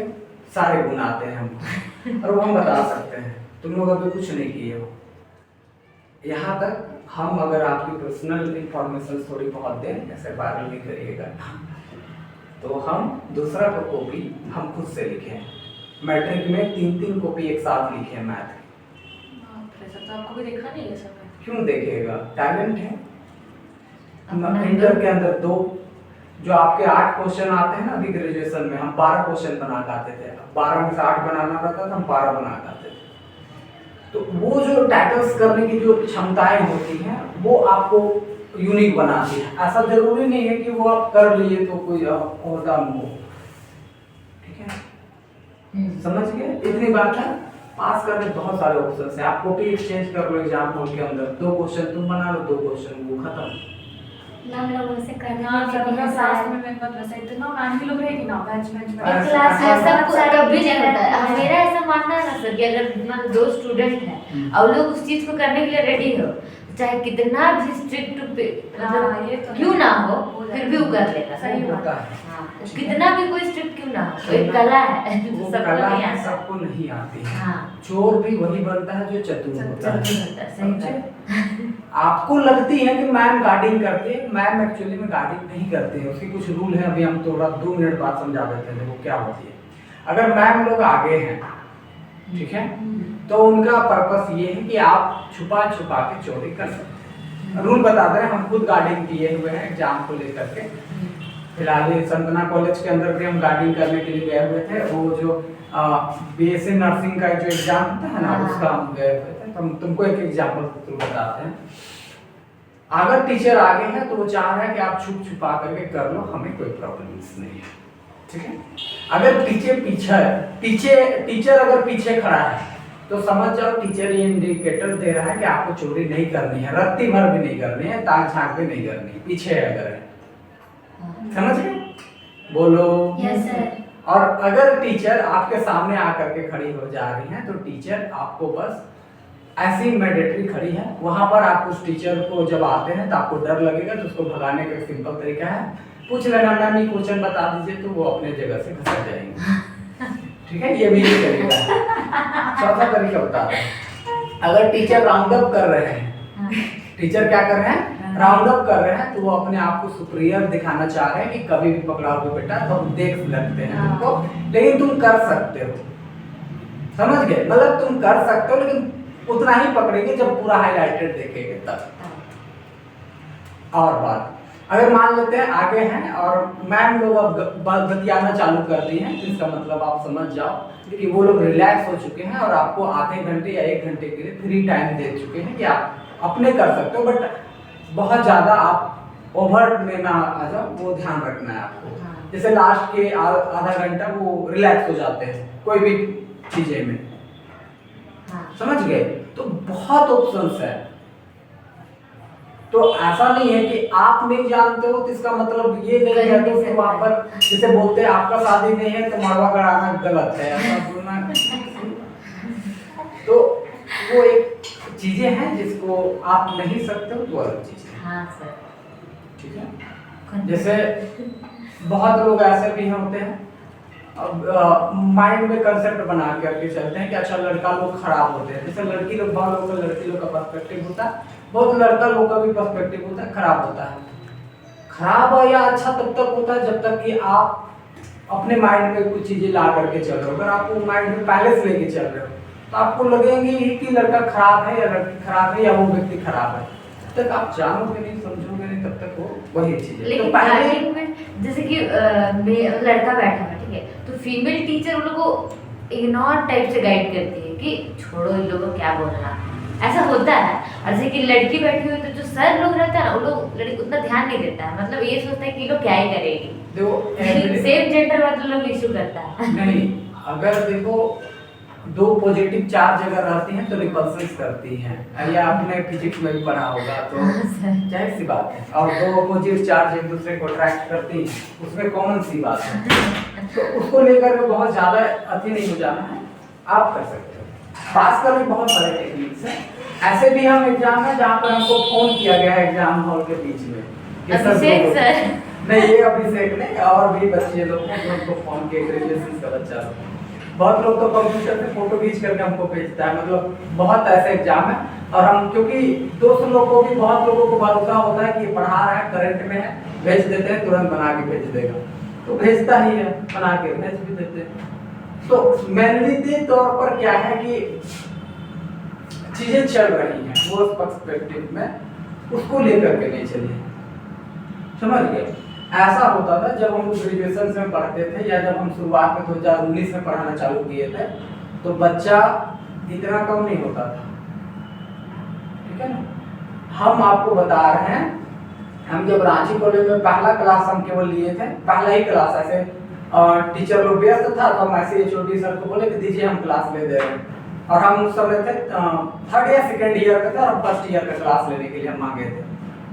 सारे गुण आते हैं हम, और वो हम बता सकते हैं। तुम लोग अभी कुछ नहीं किए हो, यहाँ तक हम अगर आपकी पर्सनल इंफॉर्मेशन थोड़ी बहुत दें, जैसे वायरल नहीं करिएगा, तो हम दूसरा को कॉपी हम खुद से लिखे, मैट्रिक में 3-3 कॉपी एक साथ लिखे मैथ। तो आपको भी देखा नहीं है सब? क्यों देखेगा, टैलेंट है। इंटर के अंदर 2 जो आपके 8 क्वेश्चन आते हैं ना, अभी ग्रेजुएशन में हम 12 क्वेश्चन बना के आते थे, 12 में से 8 बनाना रहता था, हम 12 बना के आते थे। तो वो जो टैकल्स करने की जो क्षमताएं होती हैं वो आपको यूनिक बनाती है। ऐसा जरूरी नहीं है कि वो आप कर लिए तो कोई होता हो, ठीक है, समझ गए? इतनी बात है। पास करने बहुत सारे ऑप्शन है, आप कॉपी एक्सचेंज कर लो एग्जाम हॉल के अंदर, 2 क्वेश्चन तुम बना लो, 2 क्वेश्चन वो खत्म। नाम लोगों से करना हाँ, करना साथ में मेरे पास वैसे इतना मैम भी लोग रहेगी ना बैच में क्लास में सब कभी नहीं होता है। मेरा ऐसा मानना है ना सर कि अगर मान 2 स्टूडेंट हैं और लोग उस चीज को करने के लिए रेडी हो, चाहे कितना भी स्ट्रिक्ट मतलब क्यों ना हो, फिर भी वो कर लेगा। सही होता है। है, कितना भी कोई स्ट्रिक्ट क्यों ना हो, एक कला है, वो सबको कला नहीं है, आता। सबको नहीं आती है। हाँ, चोर भी वही बनता है जो चतुर होता है। सही बात। आपको लगती है कि मैम गार्डिंग करती है, मैम एक्चुअली में गार्डिंग नहीं करती है, उसकी कुछ रूल है, अभी हम थोड़ा 2 मिनट बाद समझा देते हैं वो क्या होती है। अगर मैम लोग आगे हैं, ठीक है, तो उनका पर्पस ये है कि आप छुपा छुपा के चोरी कर सकते हैं। रूल बता दे रहे हैं, हम खुद गार्डिंग किए हुए हैं एग्जाम को लेकर के। फिलहाल संतना कॉलेज के अंदर भी हम गार्डिंग करने के लिए गए हुए थे। वो जो बीएससी नर्सिंग का जो एग्जाम होता है ना, उसका हम गए हुए थे। तो हम तुमको एक एग्जाम्पल के थ्रू बताते हैं। अगर टीचर आगे है तो वो चाह रहा है कि आप छुप छुपा करके कर लो, हमें कोई प्रॉब्लम नहीं है, ठीक है। अगर टीचर अगर पीछे खड़ा है तो समझ जाओ टीचर ये इंडिकेटर दे रहा है कि आपको चोरी नहीं करनी है, रत्ती भर भी नहीं करनी है, ताक झांक भी नहीं करनी है, पीछे अगर है। समझ गए? बोलो। Yes sir. और अगर टीचर आपके सामने आकर के खड़ी हो जा रही है तो टीचर आपको बस ऐसी मैंडेटरी खड़ी है, वहां पर आप उस टीचर को जब आते हैं तो आपको डर लगेगा, तो उसको भगाने का सिंपल तरीका है, पूछ लेना मैम ये क्वेश्चन बता दीजिए, तो वो अपने जगह से खसक जाएंगे। ठीक है, ये भी एक तरीका है। चौथा तरीका बताते हैं, अगर टीचर राउंड अप कर रहे हैं, टीचर क्या कर रहे हैं, राउंड अप कर रहे हैं, तो वो अपने आप को सुपीरियर दिखाना चाह रहे हैं कि कभी भी पकड़ाओगे बेटा तो हम देख लगते हैं तुमको, लेकिन तुम कर सकते हो। समझ गए? मतलब तुम कर सकते हो लेकिन उतना ही पकड़ेंगे जब पूरा हाईलाइटेड देखेंगे तब। और बात, अगर मान लेते हैं आगे हैं और मैम लोग अब बतियाना चालू कर दी हैं, तो इसका मतलब आप समझ जाओ कि वो लोग रिलैक्स हो चुके हैं और आपको आधे घंटे या 1 घंटे के लिए फ्री टाइम दे चुके हैं कि आप अपने कर सकते हो, बट बहुत ज़्यादा आप ओवर में ना आ जाओ, वो ध्यान रखना है आपको। जैसे लास्ट के आधा घंटा वो रिलैक्स हो जाते हैं कोई भी चीज़ें में। समझ गए? तो बहुत ऑप्शंस है, तो ऐसा नहीं है कि आप नहीं जानते हो तो इसका मतलब ये नहीं है कि वहां पर जैसे बोलते हैं आपका शादी नहीं है तो मरवा कराना गलत है, ऐसा बोलना। तो वो एक चीजें हैं जिसको आप नहीं सकते हो तो अलग चीज है। हाँ सर। ठीक है, जैसे बहुत लोग ऐसे भी होते हैं, अब माइंड में कंसेप्ट बना करके चलते हैं कि अच्छा लड़का लोग खराब होते हैं, जैसे लड़की लोग, बहुत लोग का लड़की लोग का पर्सपेक्टिव होता है, बहुत लड़का लोग का भी पर्सपेक्टिव होता है, खराब होता है। खराब या अच्छा तब तक होता है जब तक कि आप अपने माइंड में कुछ चीजें ला करके चल रहे हो। अगर आप वो माइंड में पहले से लेके चल रहे हो तो आपको लगेंगे ही कि लड़का खराब है या लड़की खराब है या वो व्यक्ति खराब है। जब तक आप जानोगे नहीं, समझोगे नहीं, तब तक वो वही चीज है। लेकिन स्टार्टिंग में जैसे कि लड़का बैठा है, ठीक है, तो फीमेल टीचर उन लोगों को इग्नोर टाइप से गाइड करती है कि छोड़ो इन लोगों को क्या बोलना, ऐसा होता है। और जैसे कि लड़की बैठी हुई तो जो सर लोग रहता है ना, वो लोग लड़की उतना ध्यान नहीं देता है, मतलब ये सोचता है कि ये लोग क्या ही करेगी। सेम जेंडर वाले लोग इशू करता है। नहीं, अगर देखो 2 पॉजिटिव चार्ज अगर रहती हैं तो रिपल्सन करती हैं, या आपने फिजिक्स में भी पढ़ा होगा, तो जाहिर सी बात है। और 2 पॉजिटिव चार्ज एक दूसरे को अट्रैक्ट करती हैं, उसमें कॉमन सी बात है। तो उसको लेकर के बहुत ज़्यादा अति नहीं हो जाना है, आप कर सकते हो। खासकर भी बहुत सारे टेक्निक्स हैं। ऐसे भी हम एग्जाम है जहाँ पर हमको फोन किया गया है एग्जाम हॉल के बीच में, अभिषेक सर नहीं, ये अभिषेक नहीं, और भी बच्चे लोग हैं जो हमको फोन किए, ग्रेजुएशन का बच्चा लोग। बहुत लोग तो कंप्यूटर से फोटो खींच करके हमको भेजता है, मतलब बहुत ऐसे एग्जाम है। और हम क्योंकि दोस्त लोगों को भी, बहुत लोगों को भरोसा होता है कि ये पढ़ा रहा है, करंट में है, भेज देते हैं, तुरंत बना के भेज देगा, तो भेजता ही है, बना के भेज भी देते हैं। तो मेनली तौर पर क्या है कि चीजें चल रही हैं, वो पर्सपेक्टिव में उसको लेकर के नहीं चलिए। समझ गए? ऐसा होता था जब हम ग्रेजुएशन में पढ़ते थे, या जब हम शुरुआत में 2019 में पढ़ाना चालू किए थे, तो बच्चा इतना कम नहीं होता था। ठीक है ना? हम आपको बता रहे हैं, हम जब रांची कॉलेज में पहला क्लास हम केवल लिए थे, पहला ही क्लास, ऐसे टीचर लोग व्यस्त था तो हम ऐसे HOD सर को बोले कि दीजिए हम क्लास ले दे रहे हैं। और हम उस समय थे 3rd या 2nd ईयर का था, और 1st ईयर का क्लास लेने के लिए हम मांगे थे।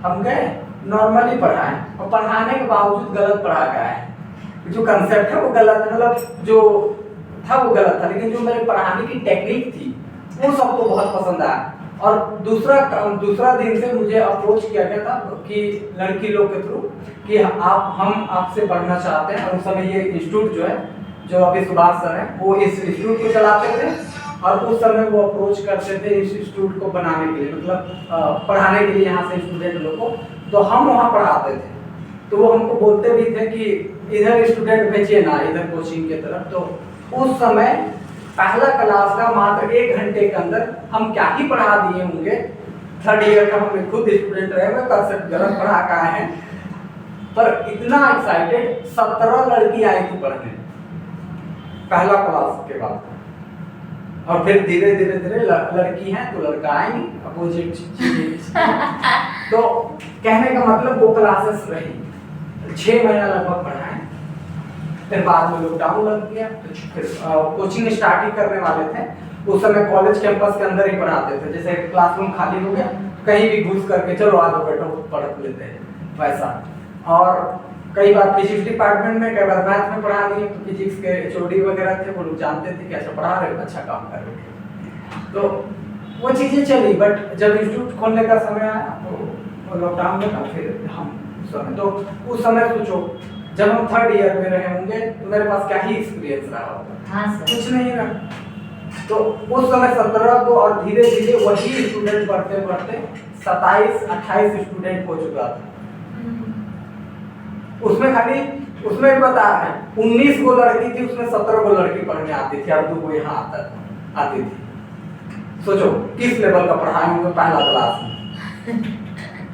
हम गए, नॉर्मली पढ़ाएं, और पढ़ाने के बावजूद गलत पढ़ा गया है। जो कंसेप्ट है वो गलत, मतलब जो था वो गलत था, लेकिन जो मेरे पढ़ाने की टेक्निक थी वो सबको बहुत पसंद आया। और दूसरा दिन से मुझे अप्रोच किया गया था कि लड़की लोग के थ्रू कि हम आपसे पढ़ना चाहते हैं। और उस समय ये इंस्टीट्यूट जो है, जो अभी सुभाष सर है, वो इस इंस्टीट्यूट को चलाते थे, और उस समय वो अप्रोच करते थे इस इंस्टीट्यूट को बनाने के लिए, मतलब पढ़ाने के लिए यहाँ से स्टूडेंट लोग को। तो हम वहाँ पढ़ाते थे, तो वो हमको बोलते भी थे कि इधर स्टूडेंट भेजिए ना, इधर कोचिंग की तरफ। तो उस समय पहला क्लास का मात्र 1 घंटे के अंदर हम क्या ही पढ़ा दिए होंगे। 3rd ईयर का हम खुद स्टूडेंट रहे हुए, कंसेप्ट गलत पढ़ा का है, पर इतना एक्साइटेड 17 लड़की आई थी पढ़ने पहला क्लास के बाद। और फिर धीरे धीरे लड़की है तो लड़का आएंगे, अपोजिट चीजें। तो कहने का मतलब वो क्लासेस रही 6 महीना लगभग पढ़ाए, फिर बाद में लॉकडाउन लग गया, फिर कोचिंग स्टार्ट ही करने वाले थे। उस समय कॉलेज कैंपस के अंदर ही पढ़ाते थे, जैसे क्लासरूम खाली हो गया कहीं भी घुस करके चलो आ जाओ बैठो पढ़ लेते हैं वैसा। और कई बार फिजिक्स डिपार्टमेंट में, कई बार मैथ में पढ़ा लिए, तो फिजिक्स के एचओडी वगैरह थे, वो लोग जानते थे कि अच्छा पढ़ा रहे हो, अच्छा काम कर रहे हो, तो वो चीज़ें चली। बट जब इंस्टीट्यूट खोलने का समय आया तो लॉकडाउन में था, फिर हम उस समय सोचो जब हम 3rd ईयर में रहे होंगे तो मेरे पास क्या ही एक्सपीरियंस रहा होगा, हाँ सर, कुछ नहीं रहा। तो उस समय 17 को और धीरे धीरे वही स्टूडेंट बढ़ते बढ़ते 27-28 स्टूडेंट हो चुका था। उसमें खाली उसमें बता रहे हैं 19 को लड़की थी, उसमें 17 को लड़की पढ़ने आती थी और 2 को यहाँ आती थी। सोचो किस लेवल का पढ़ाए होंगे पहला क्लास में,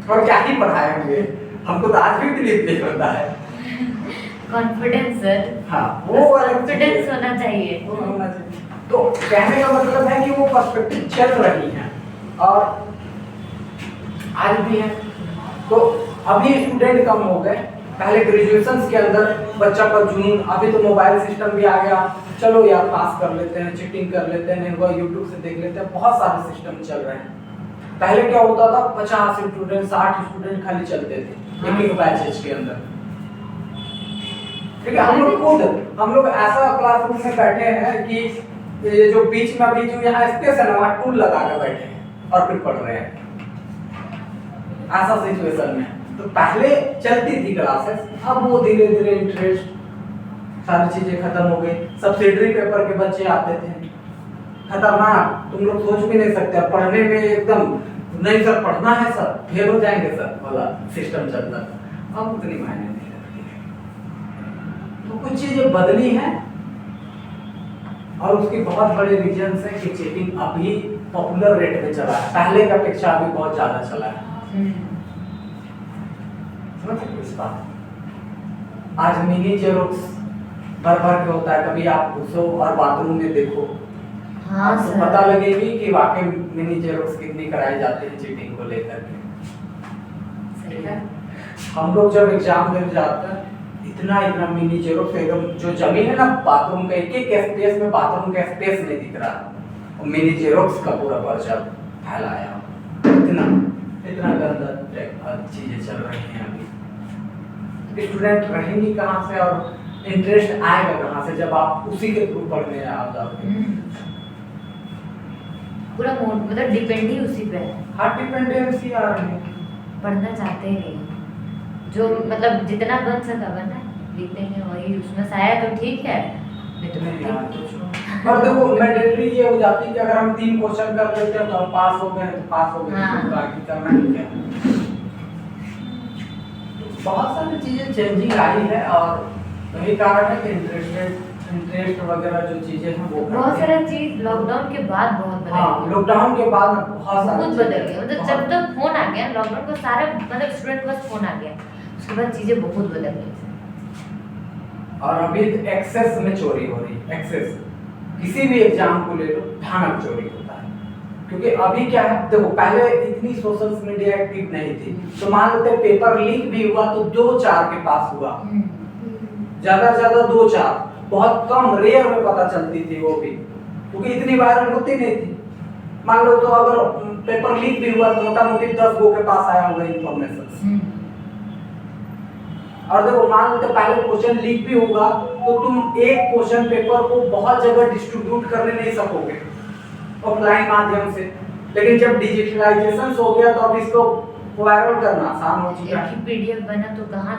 और क्या ही पढ़ाए होंगे, हमको तो आज भी बिलीव नहीं होता है। कॉन्फिडेंस सर, हाँ वो कॉन्फिडेंस होना चाहिए। वो होना चाहिए। तो कहने का मतलब है कि वो पर्सपेक्टिव चल रही है और आज भी है। तो अभी स्टूडेंट कम हो गए, पहले ग्रेजुएशन के अंदर बच्चा का जुनून, अभी तो मोबाइल सिस्टम भी आ गया, चलो यार पास कर लेते हैं, चीटिंग कर लेते हैं, नहीं हुआ यूट्यूब से देख लेते हैं, बहुत सारे सिस्टम चल रहे हैं। पहले क्या होता था 50 स्टूडेंट 60 स्टूडेंट खाली चलते थे एक बैचेज के अंदर। ठीक है, हम लोग ऐसा क्लासरूम में बैठे हैं कि ये जो बीच में अभी जो यहाँ स्पेस है ना वहाँ टूल लगा के बैठे हैं और फिर पढ़ रहे हैं, ऐसा सिचुएशन में। तो पहले चलती थी क्लासेस, अब वो धीरे धीरे इंटरेस्ट सारी चीजें खत्म हो गई। सब्सिडरी पेपर के बच्चे आते थे, खतरनाक, तुम लोग सोच भी नहीं सकते, पढ़ने में एकदम नहीं सर पढ़ना है सर फेल हो जाएंगे सर वाला सिस्टम चलता था। अब उतनी मायने नहीं रखती है। तो कुछ चीजें बदली हैं और उसके बहुत बड़े रीजंस है कि चीटिंग अभी पॉपुलर रेट में चला है, पहले की अपेक्षा अभी बहुत ज्यादा चला है। समझ सकते इस बात? आज मिनी जेरोक्स भर भर के होता है, कभी आप घुसो और बाथरूम में देखो, हाँ आपको सर, पता लगेगी कि वाकई मिनी जेरोक्स कितनी कराई जाती है चीटिंग को लेकर के। सही है। हम लोग जब एग्जाम देने जाते हैं इतना मिनी जेरोक्स एकदम, जो जमीन है ना बाथरूम का एक स्पेस में बाथरूम का स्पेस नहीं दिख रहा, और मिनी जेरोक्स का पूरा पर्चा फैलाया, इतना गंदा चीजें चल रही हैं अभी। स्टूडेंट रहेंगी कहाँ से और इंटरेस्ट आएगा कहाँ से जब आप उसी के थ्रू पढ़ने आ जाओगे? पूरा मतलब डिपेंड ही उसी पे है, हाँ डिपेंडेंसी आ रही है। पढ़ना चाहते ही नहीं, जो मतलब जितना बन सका बना, लिखते हैं वही उसमें से आया तो ठीक है, नहीं तो नहीं यार, नहीं। और देखो मैंडेटरी ये हो जाती है कि अगर हम 3 क्वेश्चन कर लेते हैं तो हम पास हो गए, तो पास हो गए, हाँ। तो बाकी करना ही क्या। बहुत सारी चीजें चेंजिंग आई है और यही कारण है कि इंटरेस्ट वगैरह जो चीजें हैं वो बहुत सारा चीज लॉकडाउन के बाद बहुत बदल हाँ गया, लॉकडाउन के बाद बहुत सारी बहुत चीजें बदल गया। मतलब जब तक फोन आ गया लॉकडाउन को सारा मतलब स्टूडेंट के पास फोन आ गया, उसके बाद चीजें बहुत बदल गई। और अभी एक्सेस में चोरी हो रही है, एक्सेस किसी भी एग्जाम को ले लो भयानक चोरी होता है। क्योंकि अभी क्या है देखो, पहले इतनी सोशल मीडिया एक्टिव नहीं थी, तो मान लेते पेपर लीक भी हुआ तो 2-4 के पास हुआ, ज्यादा से ज्यादा 2-4, बहुत कम रेयर में पता चलती थी वो भी, क्योंकि इतनी वायरल होती नहीं थी। मान लो तो अगर पेपर लीक भी हुआ तो मोटा मोटी 10 गो के पास आया होगा इन्फॉर्मेशन। और देखो मान लो तो पहले क्वेश्चन लीक भी होगा तो तुम एक क्वेश्चन पेपर को बहुत जगह डिस्ट्रीब्यूट करने नहीं सकोगे ऑफलाइन माध्यम से, लेकिन जब डिजिटलाइजेशन हो गया तो अब इसको वायरल करना आसान हो चुका है। पीडीएफ बना तो कहां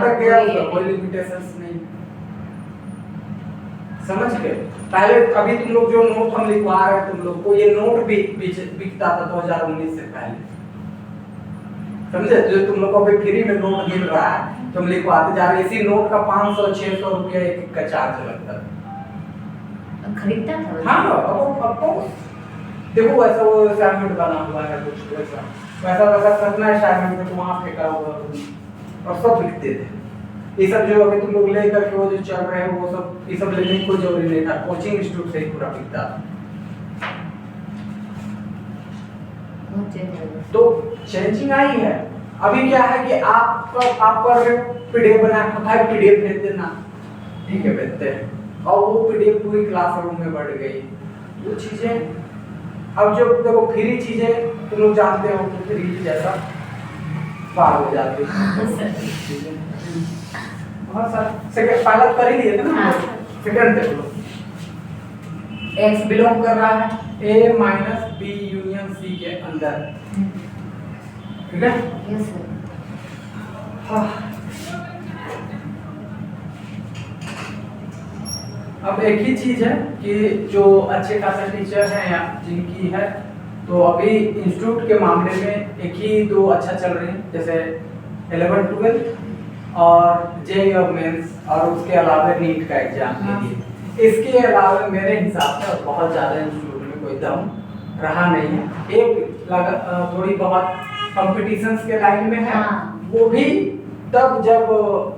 तक गया उसका कोई लिमिटेशंस नहीं, समझ गए? पहले अभी तुम लोग जो नोट हम लिखवा रहे हैं तुम लोग को, ये नोट भी बिकता था 2019 से पहले, समझे? जो तुम लोग को अभी फ्री में नोट मिल रहा है तुम लिखवाते जा रहे, इसी नोट का 500-600 रुपया एक का चार्ज लगता था, खरीदता था। हाँ अब देखो वैसा वो असाइनमेंट बना हुआ है कुछ वैसा करना है असाइनमेंट में तो वहाँ फेंका हुआ और सब लिखते थे। ये सब जो अभी तुम लोग ले करके वो जो चल रहे हैं वो सब, ये सब लेने की कोई जरूरी नहीं था, कोचिंग इंस्टीट्यूट से ही पूरा बिकता था। तो चेंजिंग आई है। अभी क्या है कि आप कर रहे हो पीडीएफ बना, भाई पीडीएफ भेज देना, ठीक है भेजते हैं, और वो पीडीएफ पूरी क्लासरूम में बढ़ गई। वो चीजें अब जो देखो फ्री चीजें तुम लोग जानते हो तो फ्री जैसा पार हो जाती है चीजें। बहुत सारे सेकंड पहला कर ही लिए थे ना, सेकंड देख लो। x बिलोंग कर रहा है a minus b union c के अंदर, ठीक है। Yes sir. अब एक ही चीज है कि जो अच्छे खासे टीचर हैं या जिनकी है, तो अभी इंस्टीट्यूट के मामले में एक ही दो अच्छा चल रही है, जैसे 11 12 और जेईई और मेंस, और उसके अलावा नीट का एग्जाम के लिए। इसके अलावा मेरे हिसाब से बहुत ज़्यादा इंस्टीट्यूट में कोई दम रहा नहीं है। एक थोड़ी बहुत कॉम्पिटिशन्स के लाइन में है, वो भी तब जब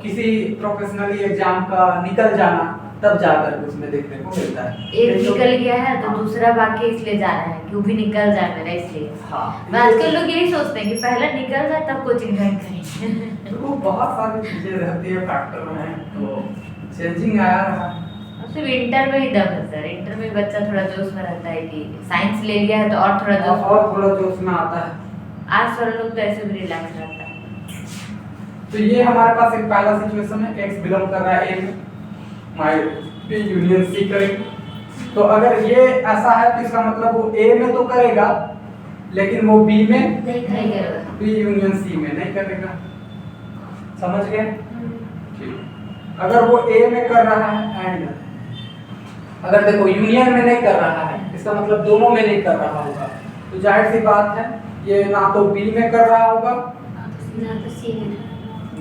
किसी प्रोफेशनली एग्जाम का निकल जाना तब जाकर उसमें देखने को मिलता है। एक निकल गया है तो दूसरा बाकी इसलिए जा रहा है कि वो भी निकल जाए मेरा, इसलिए। हाँ, आजकल लोग यही सोचते हैं कि पहले निकल जाए तब कोचिंग ज्वाइन करें। तो बहुत सारी चीजें रहती है फैक्टर में, तो चेंजिंग आया रहा। सिर्फ इंटर में ही दम है सर, इंटर में बच्चा थोड़ा जोश में रहता है कि साइंस ले लिया है तो और थोड़ा जोश, और थोड़ा जोश में आता है। आज वाले लोग तो ऐसे भी रिलैक्स रहता है। तो ये हमारे पास एक पहला सिचुएशन है, x बिलोंग कर रहा है a में, माय b यूनियन c करेगा। तो अगर ये ऐसा है तो इसका मतलब वो a में तो करेगा लेकिन वो b में नहीं करेगा, b यूनियन c में नहीं करेगा। समझ गए? ठीक। अगर वो a में कर रहा है एंड अगर देखो यूनियन में नहीं कर रहा है, इसका मतलब दोनों में नहीं कर रहा होगा, तो जाहिर सी बात है ये ना तो b में कर रहा होगा ना तो सी में,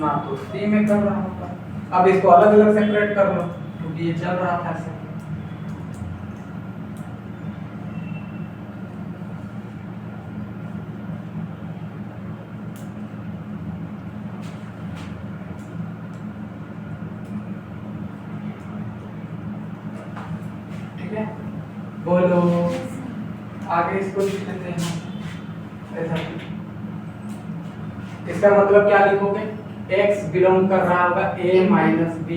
ना तो c में कर रहा होगा। अब इसको अलग अलग सेपरेट कर लो क्योंकि ये चल रहा था ऐसे। ठीक है, बोलो आगे इसको लिख लेते हैं ऐसा। इसका मतलब क्या लिखोगे? x बिलोंग कर रहा होगा a माइनस b,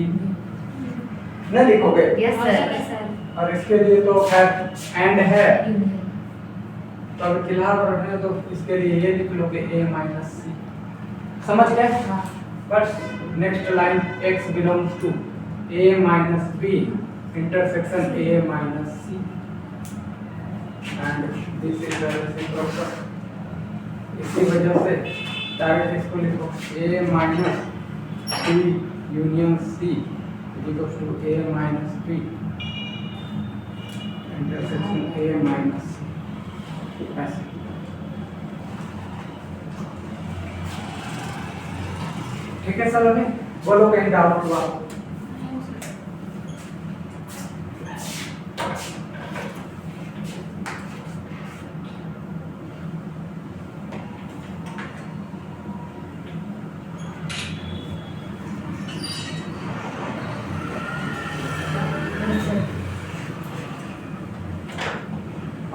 नहीं लिखोगे? Yes sir. और इसके लिए तो खैर एंड है, तो अगर फिलहाल रखना तो इसके लिए ये लिख लोगे a माइनस c। समझ गए? But next line x belongs to a minus b intersection a minus c and this is the reciprocal. इसी वजह से डायरेक्ट इसको लिखो a minus b union c equals to a minus b intersection a minus c। ऐसे ठीक है sir? अभी बोलो कहीं डाउट हुआ?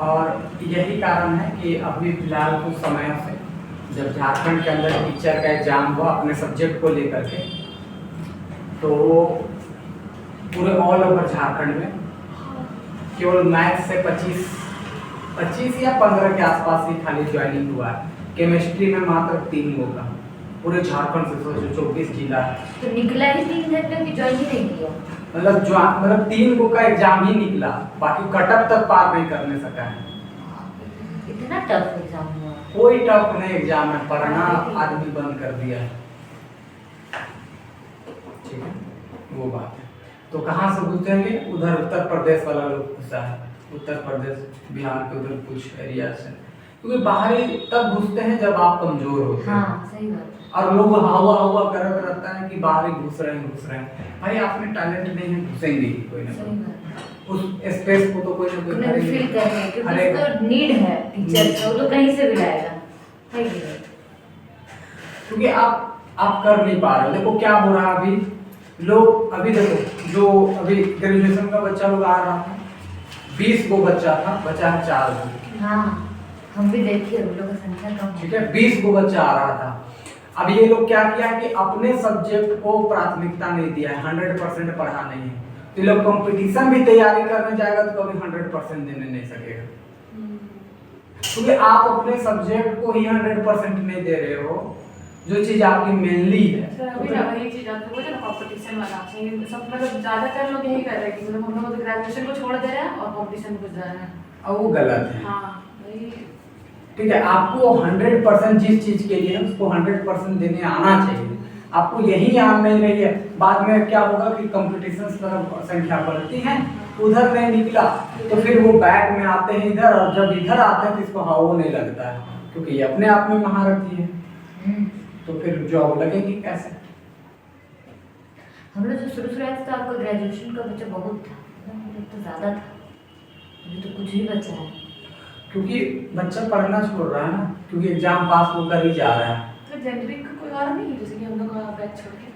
और यही कारण है कि अभी फिलहाल कुछ समय से जब झारखंड के अंदर टीचर का एग्जाम हुआ अपने सब्जेक्ट को लेकर के, तो पूरे ऑल ओवर झारखंड में केवल मैथ्स से 25 या 15 के आसपास ही खाली ज्वाइनिंग हुआ है। केमिस्ट्री में मात्र 3 लोग का पूरे झारखंड से, सोचो 24 जिला है। तो निकला ही 3 घंटे की ज्वाइन ही नहीं किया, मतलब 3 को का एग्जाम ही निकला, बाकी कटअप तक पार नहीं करने सका है। इतना टफ एग्जाम हुआ? कोई टफ नहीं एग्जाम है, पढ़ना आदमी बंद कर दिया है। ठीक है, वो बात है। तो कहाँ से घुसेंगे? उधर उत्तर प्रदेश वाला लोग घुसा है, उत्तर प्रदेश बिहार के उधर कुछ एरिया से, क्योंकि बाहरी तब घुसते हैं जब आप कमजोर होते हैं। हाँ सही बात। और लोग हवा करते रहता है कि बाहर ही घुस रहे हैं। भाई आप में टैलेंट नहीं है, घुसेंगे ही कोई ना कोई, उस स्पेस को तो कोई ना कोई उन्हें फील करेंगे क्योंकि उसको नीड है टीचर का, वो तो कहीं से भी लाएगा, है कि नहीं? क्योंकि आप कर नहीं पा रहे। देखो क्या हो रहा है अभी लोग, अभी देखो जो अभी ग्रेजुएशन का बच्चा लोग आ रहा है, 20 को बच्चा था, बचा है 4 को। हाँ हम भी देखिए उन लोगों का संख्या कम। ठीक है, 20 को बच्चा आ रहा था। अब ये लोग क्या किया कि अपने सब्जेक्ट को प्राथमिकता नहीं दिया है, 100% पढ़ा नहीं है, तो लोग कंपटीशन भी तैयारी करने जाएगा तो कभी 100% देने नहीं सकेगा, क्योंकि आप अपने सब्जेक्ट को ही 100% नहीं दे रहे हो, जो चीज आपकी मेनली है। सर अभी ना वही चीज आपको बोला ना कंपटीशन वाला चाहिए सब, मतलब ज्यादातर लोग यही कर रहे हैं कि मतलब हम लोग तो ग्रेजुएशन को छोड़ दे रहे हैं और कंपटीशन को जा रहे हैं। और वो गलत है। हाँ वही। ठीक है, आपको 100% जिस चीज के लिए उसको 100% देने आना चाहिए। आपको यही याद नहीं रही है, बाद में क्या होगा कि कंपटीशन तरफ संख्या बढ़ती है, उधर नहीं निकला तो फिर वो बैक में आते हैं इधर, और जब इधर आते हैं तो इसको हाव नहीं लगता है, क्योंकि ये अपने आप में महारथी है, तो फिर जॉब लगेगी कैसे? हम लोग जो शुरू आए थे तो आपका ग्रेजुएशन का बच्चा बहुत था, तो ज़्यादा था, अभी तो कुछ ही बचा है। क्योंकि बच्चा पढ़ना छोड़ रहा है ना, क्योंकि एग्जाम पास होकर ही जा रहा है। तो इंजीनियरिंग का कोई और नहीं है जैसे कि हम लोग बैच छोड़ के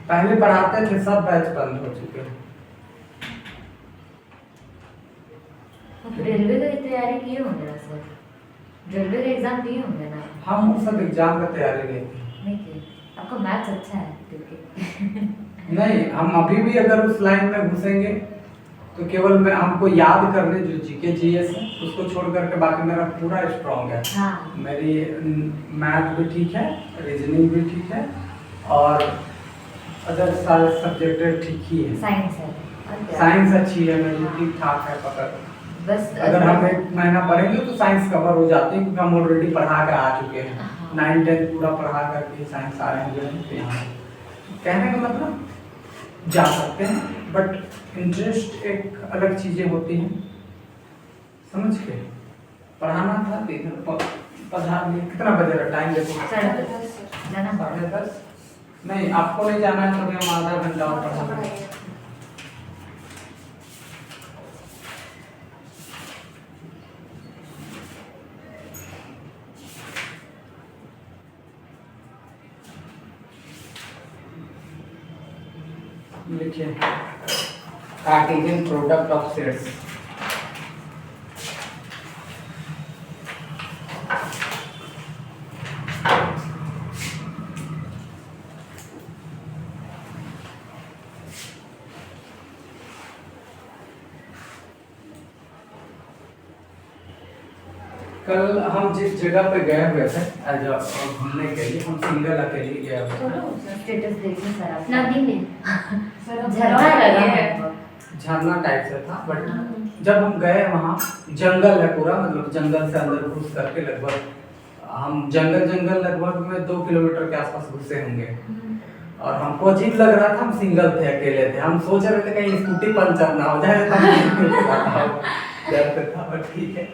पहले पढ़ाते थे, सब बैच बंद हो चुके हैं। रेलवे की तैयारी किए होंगे ना सर, रेलवे का एग्जाम दिए होंगे ना? हम वो सब एग्जाम का तैयारी नहीं की। नहीं किए? आपका मैथ्स अच्छा है क्योंकि नहीं, हम अभी भी अगर उस लाइन में घुसेंगे तो केवल मैं हमको याद करने जो जीके जीएस है उसको छोड़ करके बाकी मेरा पूरा स्ट्रॉन्ग है। हाँ। मेरी मैथ भी ठीक है, रीजनिंग भी ठीक है, और अदर सारे सब्जेक्ट ठीक ही है। साइंस है और क्या? साइंस अच्छी है मेरी, ठीक ठाक है पकड़। बस अगर हम 1 महीना पढ़ेंगे तो साइंस कवर हो जाती है, क्योंकि हम ऑलरेडी पढ़ा कर आ चुके हैं। हाँ। 9-10 पूरा पढ़ा करके साइंस आ रहे हैं तो यहाँ कहने का मतलब जा सकते हैं, बट इंटरेस्ट एक अलग चीजें होती हैं, समझ के पढ़ाना था तो इधर पढ़ा लिया। कितना बजे रहा टाइम? देखो 10:30 जाना पड़ा। 10:30 नहीं, आपको नहीं जाना है तो भी हम आधा घंटा और पढ़ा। लिखिए कार्टेशियन प्रोडक्ट ऑफ सेट्स। कल हम जिस जगह पे गए हुए थे एज घूमने के लिए, हम सिंगल अकेले गए हुए थे। स्टेटस देखिए सर आप। नदी में सर हम झरना लगा है। झरना टाइप से था, बट जब हम गए वहाँ जंगल है पूरा, मतलब जंगल से अंदर घुस करके लगभग हम जंगल लगभग में 2 किलोमीटर के आसपास घुसे होंगे। और हमको अजीब लग रहा था, हम सिंगल थे, अकेले थे, हम सोच रहे थे कहीं स्कूटी पंचर ना हो जाए तो डर था, बट ठीक है।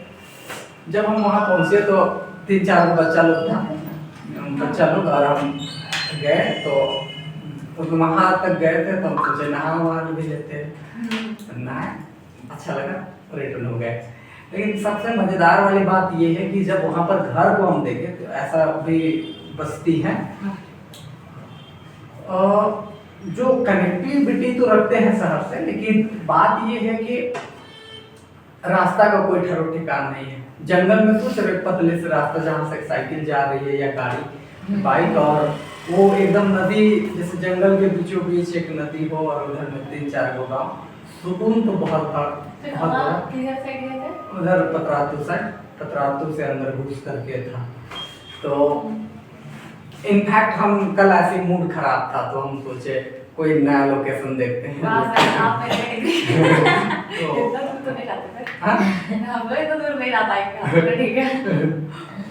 जब हम वहाँ पहुँचे तो 3-4 बच्चा लोग था, और हम गए तो वहाँ तक गए थे तो हम सोचे नहा भी लेते, नहाए, अच्छा लगा, रिटर्न हो गए। लेकिन सबसे मजेदार वाली बात ये है कि जब वहाँ पर घर को हम देखे तो ऐसा भी बस्ती है जो कनेक्टिविटी तो रखते हैं शहर से, लेकिन बात ये है कि रास्ता का कोई ठहरो ठिकाना नहीं है। जंगल में सोच रहे पतले से रास्ता जहाँ से साइकिल जा रही है या गाड़ी बाइक, और वो एकदम नदी, जैसे जंगल के बीचों बीच एक नदी हो और उधर में 3-4 गो गाँव, सुकून तो बहुत बड़ा। उधर पतरातू साइड, पतरातू से अंदर घुस करके था। तो इनफैक्ट हम कल ऐसे मूड खराब था तो हम सोचे कोई नया लोकेशन देखते हैं।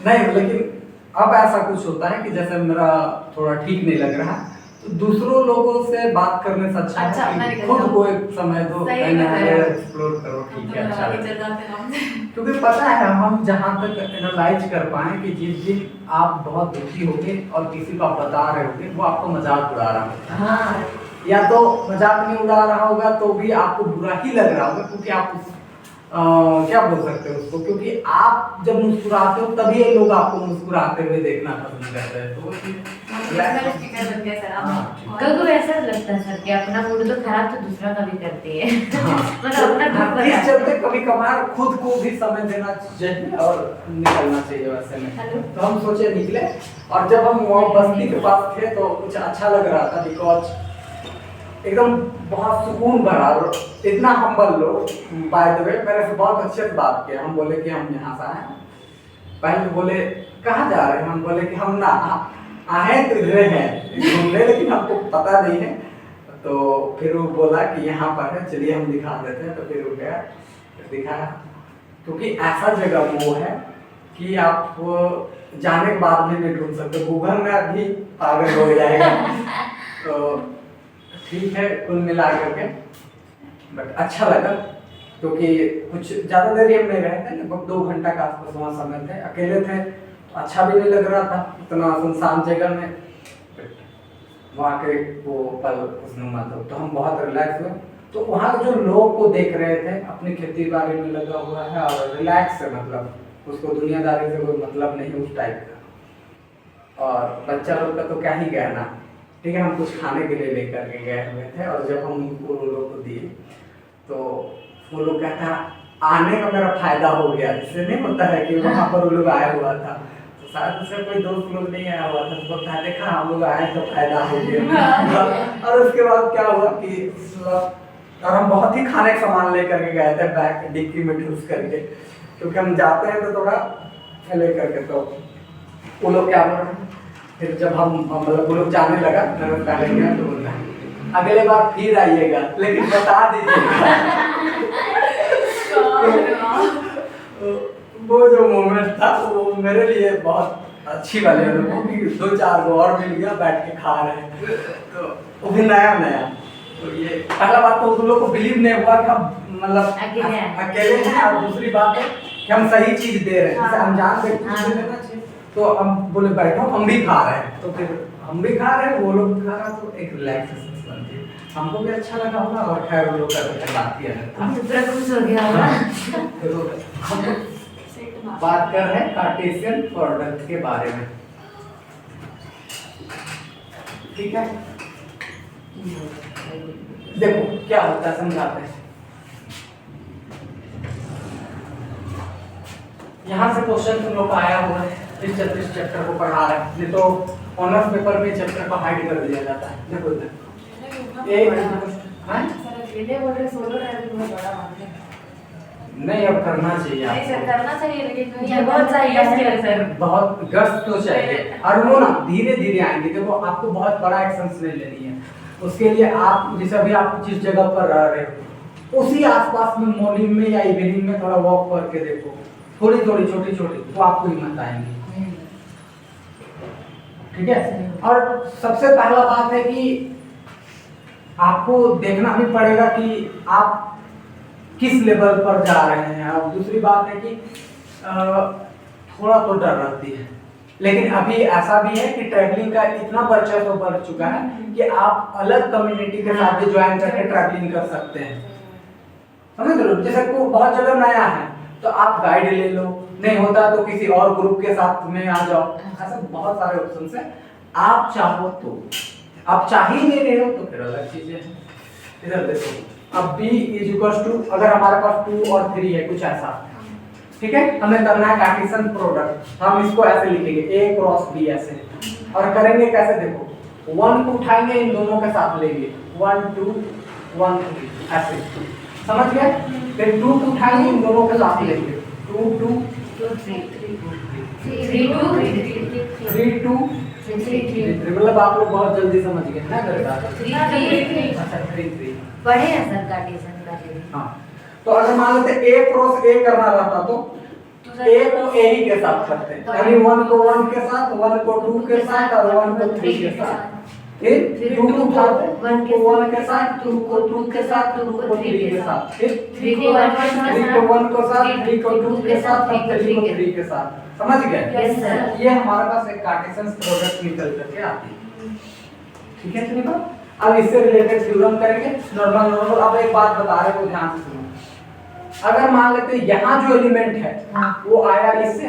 नहीं, लेकिन अब ऐसा कुछ होता है कि जैसे मेरा थोड़ा ठीक नहीं लग रहा तो दूसरों लोगों से बात करने से अच्छा है कि खुद को एक समय दो, एक्सप्लोर करो, ठीक है, अच्छा लगता है। क्योंकि पता है हम जहाँ तक एनालाइज कर पाए कि जिस दिन आप बहुत दुखी होगे और किसी को आप बता रहे होगे वो आपको मजाक उड़ा रहा होगा, हाँ। या तो मजाक नहीं उड़ा रहा होगा तो भी आपको बुरा ही लग रहा होगा, क्योंकि आप क्या बोल सकते हो उसको, क्योंकि आप जब मुस्कुराते हो तभी ये लोग आपको मुस्कुराते हुए देखना पसंद करते हैं। तो कभी ऐसा लगता है सर कि अपना मूड तो खराब तो दूसरा का भी करती है। मतलब अपना इस चलते कभी कभार खुद को भी समय देना चाहिए और निकलना चाहिए वैसे में। तो हम सोचे निकले, और जब हम वहाँ बस्ती के पास थे तो कुछ अच्छा लग रहा था, बिकॉज एकदम बहुत सुकून भरा और इतना हम्बल लोग। बाय द वे मेरे से बहुत अच्छे से बात किया। हम बोले कि हम यहाँ से आए हैं। पहले तो बोले कहाँ जा रहे हैं, हम बोले कि हम ना आए तो इधर हैं घूमने, लेकिन हमको पता नहीं है। तो फिर वो बोला कि यहाँ पर है, चलिए हम दिखा देते हैं। तो फिर वो गया, दिखाया। क्योंकि ऐसा जगह वो है कि आप जाने के बाद भी नहीं ढूंढ सकते, गूगल में भी पागल हो जाएगा। तो ठीक है, कुल मिला करके बट अच्छा लगा, क्योंकि कुछ ज़्यादा देर हम नहीं रहे थे, लगभग 2 घंटा का आसपास वहाँ समय थे, अकेले थे, तो अच्छा भी नहीं लग रहा था इतना सुनसान जगह में। वहाँ के वो पल खुशनुमा था, तो हम बहुत रिलैक्स हुए। तो वहाँ के जो लोग को देख रहे थे, अपनी खेती बाड़ी में लगा हुआ है और रिलैक्स है, मतलब उसको दुनियादारी से कोई मतलब नहीं उस टाइप का। और बच्चा लोग का तो क्या ही कहना, ठीक है। हम कुछ खाने के लिए लेकर के गए हुए थे, और जब हम उनको लोग को दिए तो वो लोग कहता आने का मेरा फायदा हो गया। इससे नहीं होता है कि वहाँ पर वो लोग आया हुआ था, तो शायद उसका कोई दोस्त लोग नहीं आया हुआ था, तो बोलता देखा हम लोग आए तो फायदा हो गया। और उसके बाद क्या हुआ कि और हम बहुत ही खाने का सामान लेकर के गए थे, बैग डिक्की में ठूस करके, क्योंकि हम जाते हैं तो थोड़ा लेकर के। तो वो लोग क्या बोल रहे हैं, फिर जब हम मतलब वो लोग जाने लगा, मैं पहले गया तो बोल रहा अगले बार फिर आइएगा, लेकिन बता दीजिएगा। वो जो मोमेंट था वो मेरे लिए बहुत अच्छी वाली है। वो भी 2-4 को और मिल गया, बैठ के खा रहे हैं, तो वो भी नया। तो ये पहला बात तो उन लोगों को बिलीव नहीं हुआ कि हम मतलब अकेले हैं, और दूसरी बात है कि हम सही चीज दे रहे हैं, जैसे अनजान व्यक्ति को देना चाहिए। तो हम बोले बैठो, हम भी खा रहे हैं, तो फिर हम भी खा रहे हैं, वो लोग खा रहा, तो एक रिलैक्सेशन बनती है। हमको भी अच्छा लगा होगा, और खैर वो लोग का बात किया पूरा खुश हो गया होगा। हम बात कर रहे हैं कार्टेशियन प्रोडक्ट के बारे में, ठीक है। देखो क्या होता है, समझाते हैं। यहाँ से क्वेश्चन तुम लोग आया हुआ है, इस चैप्टर को पढ़ा रहे हैं, नहीं तो ऑनर्स पेपर में चैप्टर को हाइड कर दिया जाता है। देखो नहीं, अब करना चाहिए आपको, करना चाहिए, लेकिन ये बहुत चाहिए सर, बहुत गश्त तो चाहिए। और वो ना धीरे धीरे आएंगे। देखो आपको बहुत बड़ा एक्शन नहीं लेनी है, उसके लिए आप जैसे अभी आप जिस जगह पर रह रहे हो उसी आसपास में मॉर्निंग में या इवनिंग में थोड़ा वॉक करके देखो, थोड़ी थोड़ी छोटी छोटी, तो आपको हिम्मत आएंगी, ठीक है। और सबसे पहला बात है कि आपको देखना भी पड़ेगा कि आप किस लेवल पर जा रहे हैं। और दूसरी बात है कि थोड़ा तो डर रहती है, लेकिन अभी ऐसा भी है कि ट्रैवलिंग का इतना वर्चस्व बढ़ चुका है कि आप अलग कम्युनिटी के साथ भी ज्वाइन करके ट्रैवलिंग कर सकते हैं, समझ लो। जैसे को बहुत जगह नया है तो आप गाइड ले लो, नहीं होता तो किसी और ग्रुप के साथ में आ जाओ, ऐसे बहुत सारे ऑप्शंस हैं। आप चाहो तो, आप चाह ही नहीं रहे हो तो फिर अलग चीजें हैं। इधर देखो, अब b = अगर हमारे पास 2 और 3 है, कुछ ऐसा, ठीक है। हमें करना है कार्टेशियन प्रोडक्ट, हम इसको ऐसे लिखेंगे a क्रॉस b ऐसे, और करेंगे कैसे, देखो 1 को उठाएंगे, इन दोनों के साथ लेंगे, 1 2 1 3 ऐसे, समझ गए। फिर 2 को उठाएंगे, इन दोनों के साथ लेंगे, 2 2 2 3 3 2 3 2 3, मतलब आप लोग बहुत जल्दी समझ गए ना मेरे बात। 3 अच्छा 3 3 पढ़े हैं सर कार्टेशियन का। हाँ, तो अगर मान लेते a क्रॉस a करना रहता तो a को a ही के साथ करते हैं, यानी 1 को 1 के साथ, 1 को 2 के साथ, और 1 को 3 के साथ। फिर 2 को उठाते, 1 को 1 के साथ, 2 को 2 के साथ, 2 को 3 के साथ, फिर 3 को 1 के साथ, 3 को 1 के साथ, 3 को 2 के साथ, 3 को 3 के साथ, समझ गए। Yes sir. ये हमारे पास एक कार्टेशियन प्रोडक्ट निकल करके आती है, ठीक है। चलिए बात, अब इससे रिलेटेड थ्योरम करेंगे। नॉर्मल अब एक बात बता रहे हो, ध्यान से सुनो। अगर मान लेते हैं यहाँ जो एलिमेंट है वो आया इससे,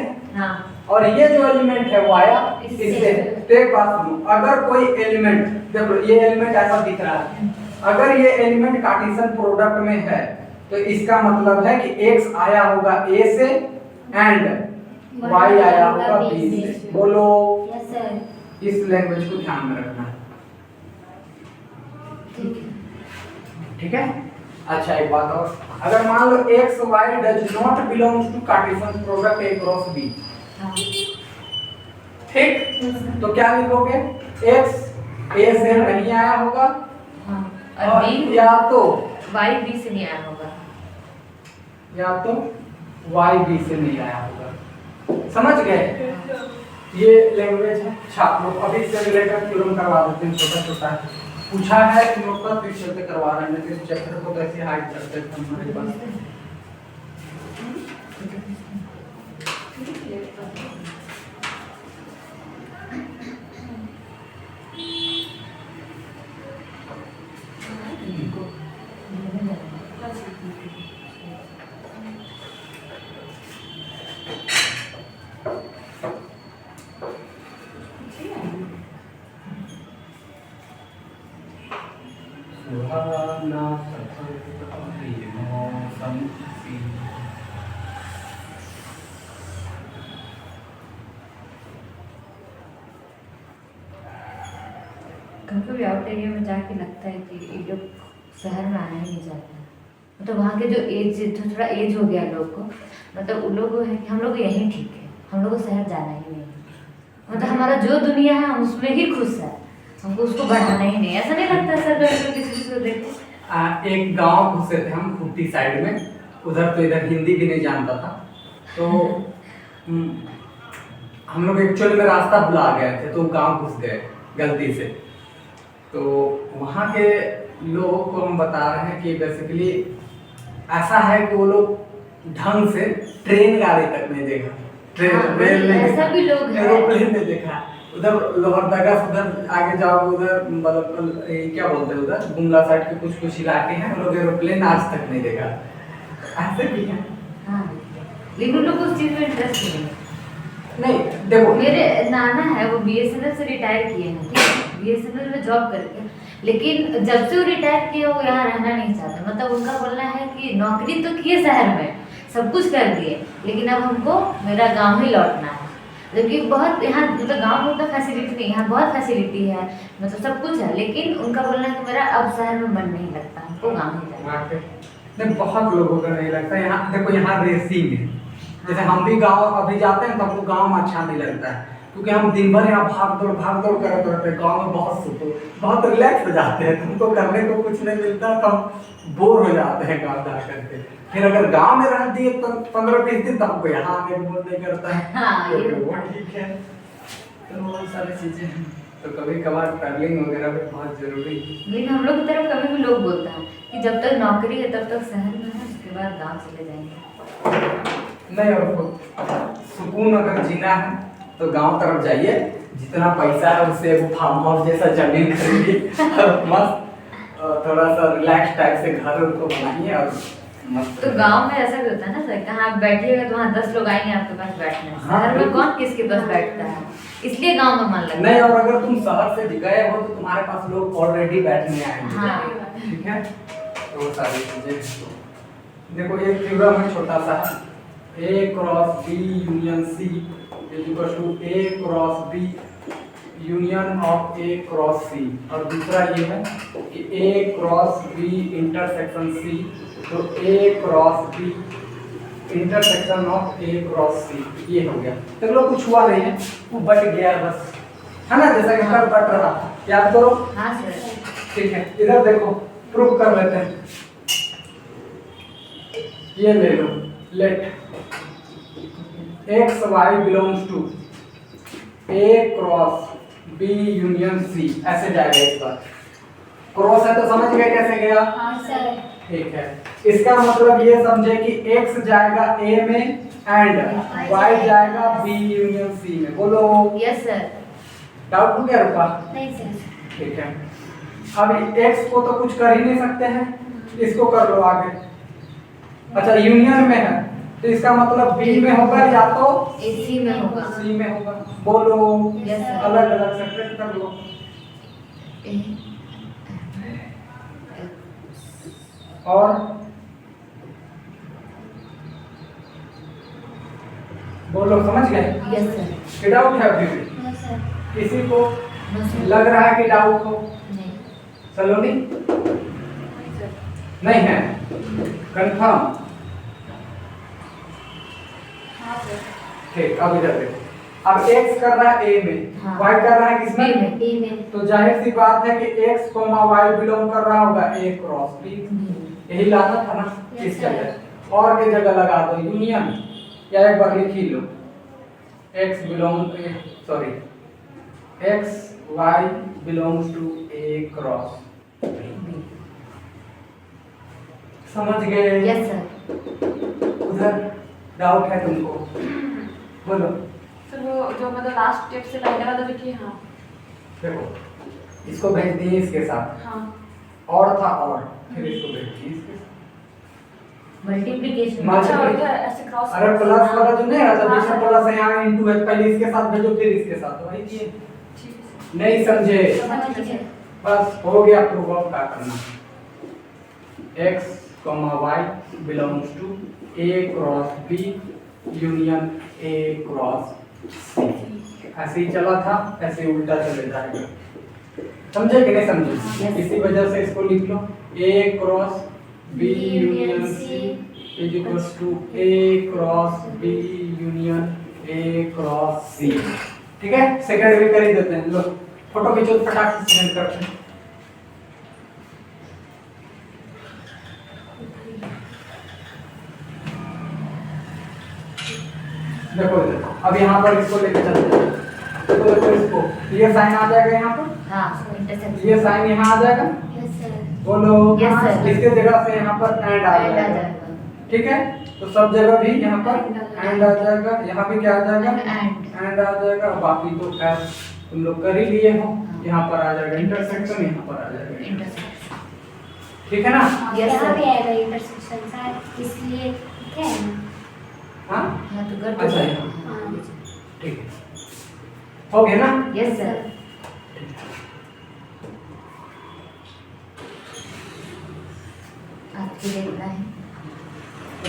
और ये जो एलिमेंट है वो आया इससे, तो एक बात सुनो, अगर कोई एलिमेंट, देखो ये एलिमेंट ऐसा दिख रहा है, अगर ये एलिमेंट कार्टेशियन प्रोडक्ट में है तो इसका मतलब है कि x आया होगा a से एंड y आया होगा b से। बोलो यस सर। इस लैंग्वेज को ध्यान में रखना है, ठीक है। ठीक है। अच्छा एक बात और, अगर मान लो X Y does not belongs to Cartesian product A cross B, हाँ ठीक, तो क्या लिखोगे? एक्स ए से नहीं आया होगा हाँ और बी या तो वाई बी से नहीं आया होगा, या तो वाई बी से नहीं आया होगा। समझ गए? ये लैंग्वेज है। छात्रों अभी से रिलेटेड थ्योरम करवा देते हैं, छोटा छोटा पूछा है तुम लोग का, फिर चलते करवा रहे हैं। इस चैप्टर को तो ऐसे हाइड करते थे हमारे पास। सुहाना सफर मौसम सी। कभी आउट एरिया में जाके लगता है कि ये लोग शहर में आना ही नहीं चाहता, मतलब वहाँ के जो एज थोड़ा एज हो गया लोग को, मतलब उन लोग है कि हम लोग यहीं ठीक है, हम लोग को शहर जाना ही नहीं, मतलब हमारा जो दुनिया है हम उसमें ही खुश है, हमको उसको बढ़ाना ही नहीं। ऐसा नहीं लगता सर कभी किसी को देखे? एक गांव घुसे थे हम खूंटी साइड में, उधर तो इधर हिंदी भी नहीं जानता था, तो हम लोग एक्चुअली में रास्ता भुला गए थे, तो गांव घुस गए गलती से। तो वहाँ के लोगों को हम बता रहे हैं कि बेसिकली ऐसा है कि वो लोग ढंग से ट्रेन गाड़ी तक नहीं देखा, रेल नहीं ऐसा भी लोग हैं। एरोप्लेन नहीं देखा। उधर लोहरदगा उधर आगे जाओ, उधर मतलब क्या बोलते हैं, उधर गुमला साइड के कुछ कुछ इलाके हैं, वो लोग एरोप्लेन आज तक नहीं देखा। ऐसे भी है। हाँ, लेकिन उन लोग को उस चीज़ में इंटरेस्ट नहीं है। नहीं देखो, मेरे नाना है वो बीएसएनएल से रिटायर किए हैं, ठीक है, बीएसएनएल में जॉब करके, लेकिन जब से वो रिटायर किए वो यहाँ रहना नहीं चाहते। मतलब उनका बोलना है कि नौकरी तो किए शहर में, सब कुछ कर दिए, लेकिन अब हमको मेरा गांव ही लौटना है। जबकि बहुत यहाँ मतलब गांव में उतना फैसिलिटी नहीं, यहाँ बहुत फैसिलिटी है, मतलब सब कुछ है, लेकिन उनका बोलना है कि मेरा अब शहर में मन नहीं लगता, हमको गाँव ही जाना है। नहीं बहुत लोगों का नहीं लगता। यहाँ देखो, यहाँ रेसिंग है, जैसे हम भी गांव अभी जाते हैं तो हमको गांव में अच्छा नहीं लगता है, क्योंकि हम दिन भर यहाँ भाग दौड़ करते रहते हैं। गांव में बहुत सुकून, बहुत रिलैक्स हो जाते हैं, तुमको करने को कुछ नहीं मिलता तो हम बोर हो जाते हैं गाँव जा करके। फिर अगर गांव में रह दिए तो 15-20 दिन तो हमको यहाँ आने का मन नहीं करता है। हाँ, ये तो वो ठीक है। तो वो सारी चीजें हैं, तो कभी कभार ट्रैवलिंग वगैरह भी बहुत जरूरी है। लेकिन हम लोग की तरफ कभी भी लोग बोलता है कि जब तक नौकरी है तब तक शहर में है, उसके बाद गांव चले जाएंगे। नहीं, और सुकून अगर जीना है तो गांव तरफ जाइए, जितना पैसा है उससे वो फार्म हाउस जैसा जमीन खरीदिए और मस्त थोड़ा सा रिलैक्स टाइप से घर उनको बनाइए और मस्त। तो गांव में ऐसा भी होता है ना सर, कहाँ आप बैठिएगा तो वहाँ 10 लोग आएंगे आपके पास बैठने। हाँ, शहर में कौन किसके पास बैठता है, इसलिए गांव में मन लगता है। नहीं, और अगर तुम शहर से गए हो तो तुम्हारे पास लोग ऑलरेडी बैठने आएंगे। हाँ। ठीक है, तो वो सारी चीजें देखो। एक थ्योरम है छोटा सा, A cross B union C equal to A cross B union of A cross C, और दूसरा ये है कि A cross B intersection C, तो A cross B intersection of A cross C, ये हो गया। तो लोग कुछ हुआ नहीं है, वो बट गया बस, है ना, जैसा कि कल बट रहा, याद करो। हाँ सर। ठीक है, इधर देखो, प्रूफ कर लेते हैं। ये ले लो, let X Y belongs to A cross B union C, ऐसे जाएगा। इस बार क्रॉस है तो समझ गए कैसे गया? हाँ सर। ठीक है, इसका मतलब ये समझे कि x जाएगा A में एंड y जाएगा B यूनियन C में। बोलो यस सर। डाउट हो गया रुपा? नहीं सर। ठीक है, अब x को तो कुछ कर ही नहीं सकते हैं, इसको कर लो आगे। अच्छा, यूनियन में है तो इसका मतलब B में होगा या तो AC में होगा। C में होगा। बोलो Yes, sir. अलग अलग सेपरेट कर लो। और बोलो, समझ गए? Yes sir. कि डाउट है अभी भी? No sir. किसी को नो सर। लग रहा है कि डाउट हो? नहीं। सलोनी नहीं है, कंफर्म। हाँ सर। ठीक, अब इधर देखो, अब x कर रहा है a में, हाँ। y कर रहा है किसमें? B में। बी में तो जाहिर सी बात है कि x, y बिलोंग कर रहा होगा a क्रॉस b। यही लाना था ना Yes, इस sir. जगह, और की जगह लगा दो यूनियन, या एक बार लिख ही लो x y belongs to a cross b। समझ गए? Yes sir. उधर डाउट है तुमको? बोलो। सर वो जो मतलब लास्ट स्टेप से पहले वाला जो कि हाँ देखो, इसको भेज दिए इसके साथ, हाँ और था और, फिर इसको भेज दिए इसके साथ। मल्टीप्लिकेशन। अच्छा, और इधर ऐसे क्रॉस अरे प्लस वाला जो नहीं रहता, हाँ, बीच में सर। प्लस है, यहाँ इनटू है, पहले इसके साथ भेजो फिर इसके साथ, वही किए। ठीक है सर। नहीं समझे? समझ गए। बस हो गया, प्रूफ ऑफ क्या करना। x, y belongs to a cross b union a cross c। ऐसे ही चला था, ऐसे उल्टा चले जाएगा। समझे कि नहीं समझे? Yes. इसी वजह से इसको लिख लो a cross b union c is equals to a cross b union a cross c। ठीक है, सेकंड भी कर ही देते हैं। लो फोटो खींचो, फटाक से सेकंड करते हैं। देखो इधर, अब यहाँ पर इसको लेके चलते हैं। देखो इसको, ये साइन आ जाएगा यहाँ पर, हाँ इंटरसेक्शन। ये साइन यहाँ आ जाएगा। यस सर बोलो। Yes, sir. इसके जगह से यहाँ पर एंड आ एंड आ जाएगा। जाएगा। ठीक है, तो सब जगह भी यहाँ पर एंड आ जाएगा, यहाँ भी क्या आ जाएगा? एंड। एंड आ जाएगा। बाकी तो खैर तुम लोग कर ही लिए हो। यहाँ पर आ जाएगा इंटरसेक्शन, यहाँ पर आ जाएगा इंटरसेक्शन। ठीक है ना? Yes, यहाँ sir. भी आएगा इंटरसेक्शन सर, इसलिए क्या है ना? हाँ हाँ तो कर दो। अच्छा, यहाँ। हाँ। ठीक है, हो गया ना? Yes sir. आपके देखना है।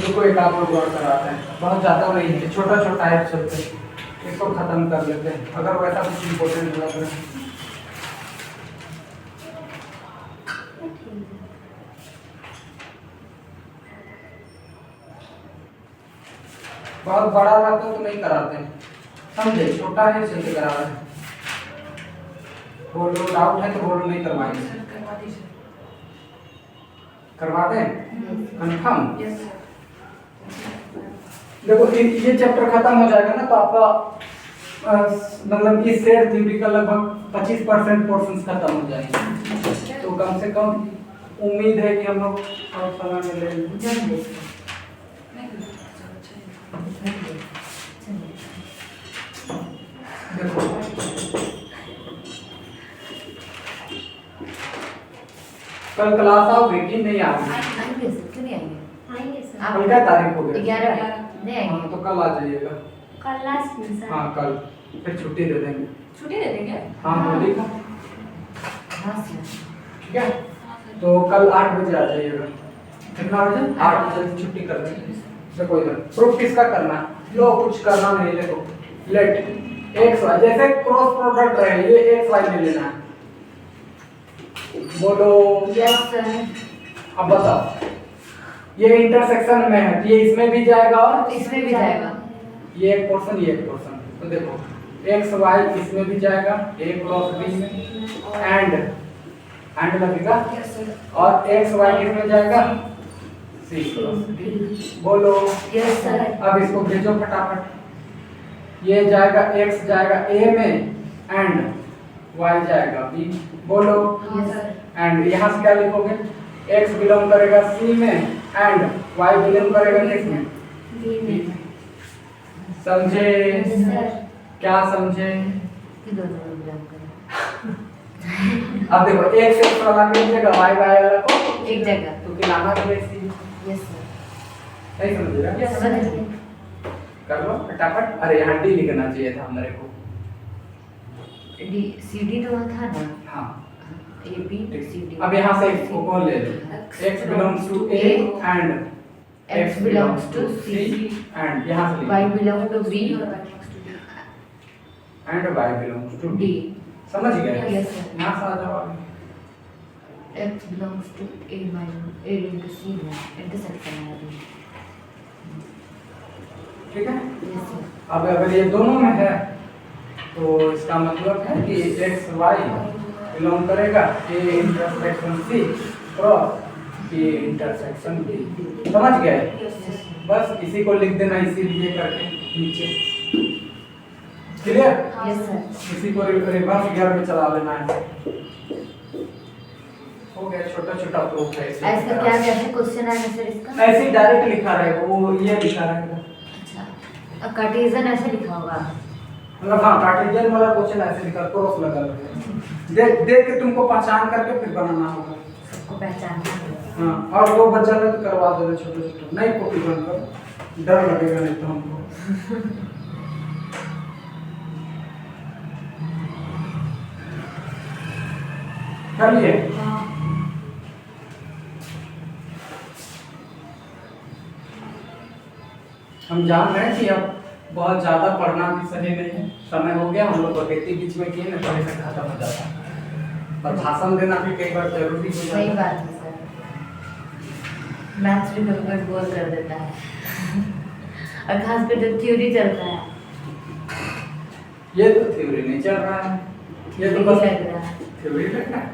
रुको एक आप लोग और कराते हैं, बहुत ज़्यादा नहीं है, छोटा छोटा है, चलते हैं इसको खत्म कर लेते हैं। अगर वैसा कुछ इम्पोर्टेंट लग रहा है बहुत बड़ा रहता तो नहीं कराते हैं, समझे? छोटा है इसलिए करा रहे हैं। बोलो, डाउट है तो बोलो, नहीं करवाएंगे। सर करवा दीजिए। करवा दें? कंफर्म? Yes sir. देखो ये चैप्टर खत्म हो जाएगा ना, तो आपका मतलब इस सेट थ्योरी का लगभग 25% पोर्शंस खत्म हो जाएंगे। तो कम से कम उम्मीद है कि हम लोग और समय में ले लेंगे। जम दे। देखो कल क्लास आओगे कि नहीं आओगे? आएंगे सर, क्यों नहीं आएंगे? आएंगे सर आप कल क्या तारीख हो गई? 11 नहीं हाँ, आएंगे। तो कल आ जाइएगा। कल लास्ट में सर। हाँ कल, फिर छुट्टी दे देंगे। छुट्टी दे देंगे? हाँ होली का, हाँ सर। ठीक है? तो कल 8 बजे आ जाइएगा। कितना बजे? 8 बजे छुट्टी कर देंगे। देखो इधर प्रूफ किसका करना है? लो कुछ करना नहीं, देखो लेट एक्स वाई, जैसे क्रॉस प्रोडक्ट रहे, ये एक्स वाई ले लेना है। बोलो। Yes sir. अब बताओ, ये इंटरसेक्शन में है, ये इसमें भी जाएगा और इसमें भी जाएगा। ये एक पोर्शन, ये एक पोर्शन। तो देखो एक्स वाई इसमें भी जाएगा, ए क्रॉस बी में, एंड लगेगा, यस सर। और एक्स वाई किसमें जाएगा? सी क्रॉस डी। बोलो। Yes sir. अब इसको भेजो फटाफट। ये जाएगा, x जाएगा a में एंड y जाएगा b। बोलो। हाँ सर। एंड यहाँ से क्या लिखोगे? x बिलोंग करेगा c में एंड y बिलोंग करेगा किस में? बी में। समझे? सर क्या समझे? कि दोनों एग्जाम करें अब देखो x x वाला की जगह y वाला को एक जगह। तो खिलाना भी ऐसी यस सर। नहीं समझेगा? यस समझ सर। गए। कर लो फटाफट। अरे यहाँ d लिखना चाहिए था मेरे को। डी सी डी तो वहाँ था ना। हाँ ए बी सी डी। अब यहाँ से x को कौन ले लो? x belongs to a and X belongs to C and यहाँ से Y लिखो belongs to B and y belongs to d। D। समझ गए? Yes, sir. यहाँ से आ जाओ आगे। X belongs to A minus A into C में इंटरसेक्ट करना है अभी। ठीक है। Yes sir। अब अगर ये दोनों में है तो इसका मतलब है कि एक्स वाई बिलोंग करेगा A intersection C cross A intersection B. समझ गए? बस इसी को लिख देना इसीलिए करके नीचे। क्लियर? Yes sir। इसी को रिवर्स गियर में चला लेना है। हो गया, छोटा छोटा प्रूफ है इसमें। इसका क्या कैसे क्वेश्चन है सर इसका? ऐसे ही डायरेक्ट लिखा रहेगा, वो ये लिखा रहेगा। अच्छा, कार्टेशियन ऐसे लिखा होगा मतलब हाँ, कार्टेशियन वाला क्वेश्चन ऐसे लिखा, क्रॉस लगा लगा देख देख के तुमको पहचान करके फिर बनाना होगा। सबको पहचानना है। हाँ, और वो बच्चा ने तो करवा देना छोटे छोटे, नहीं कॉपी बनकर, डर लगेगा नहीं तो हमको। कर लिए? हम जान रहे हैं कि अब बहुत ज्यादा पढ़ना भी सही नहीं है, समय हो गया, हम लोग बकेती बीच में किए ना पढ़े से खत्म हो जाता है, पर भाषण देना भी कई बार जरूरी हो जाता सही है। बात है सर, मैथ्स भी कभी कभी बोर कर देता है और खास कर जब थ्योरी चलता है। ये तो थ्योरी नहीं चल रहा है, ये तो बस लग रहा है थ्योरी लग रहा है।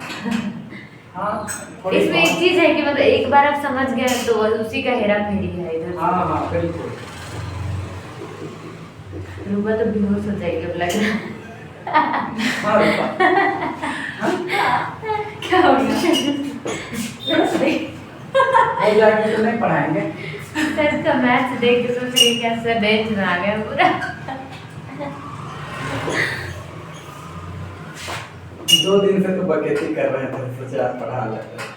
हाँ, थोड़ी इसमें एक बहुत- चीज है कि मतलब एक बार आप समझ गए तो उसी का हेरा फेरी है इधर। हाँ हाँ बिल्कुल। रूपा तो बेहोश हो जाएगी अब लग रहा है। हाँ रूपा, क्या हो गया? हो जाएंगे तो नहीं पढ़ाएंगे। सर इसका मैथ्स देख के सोच रही क्या सर बेंच में आ गया पूरा। 2 दिन से तो बकेती कर रहे थे, सोचा आज पढ़ा लेते हैं।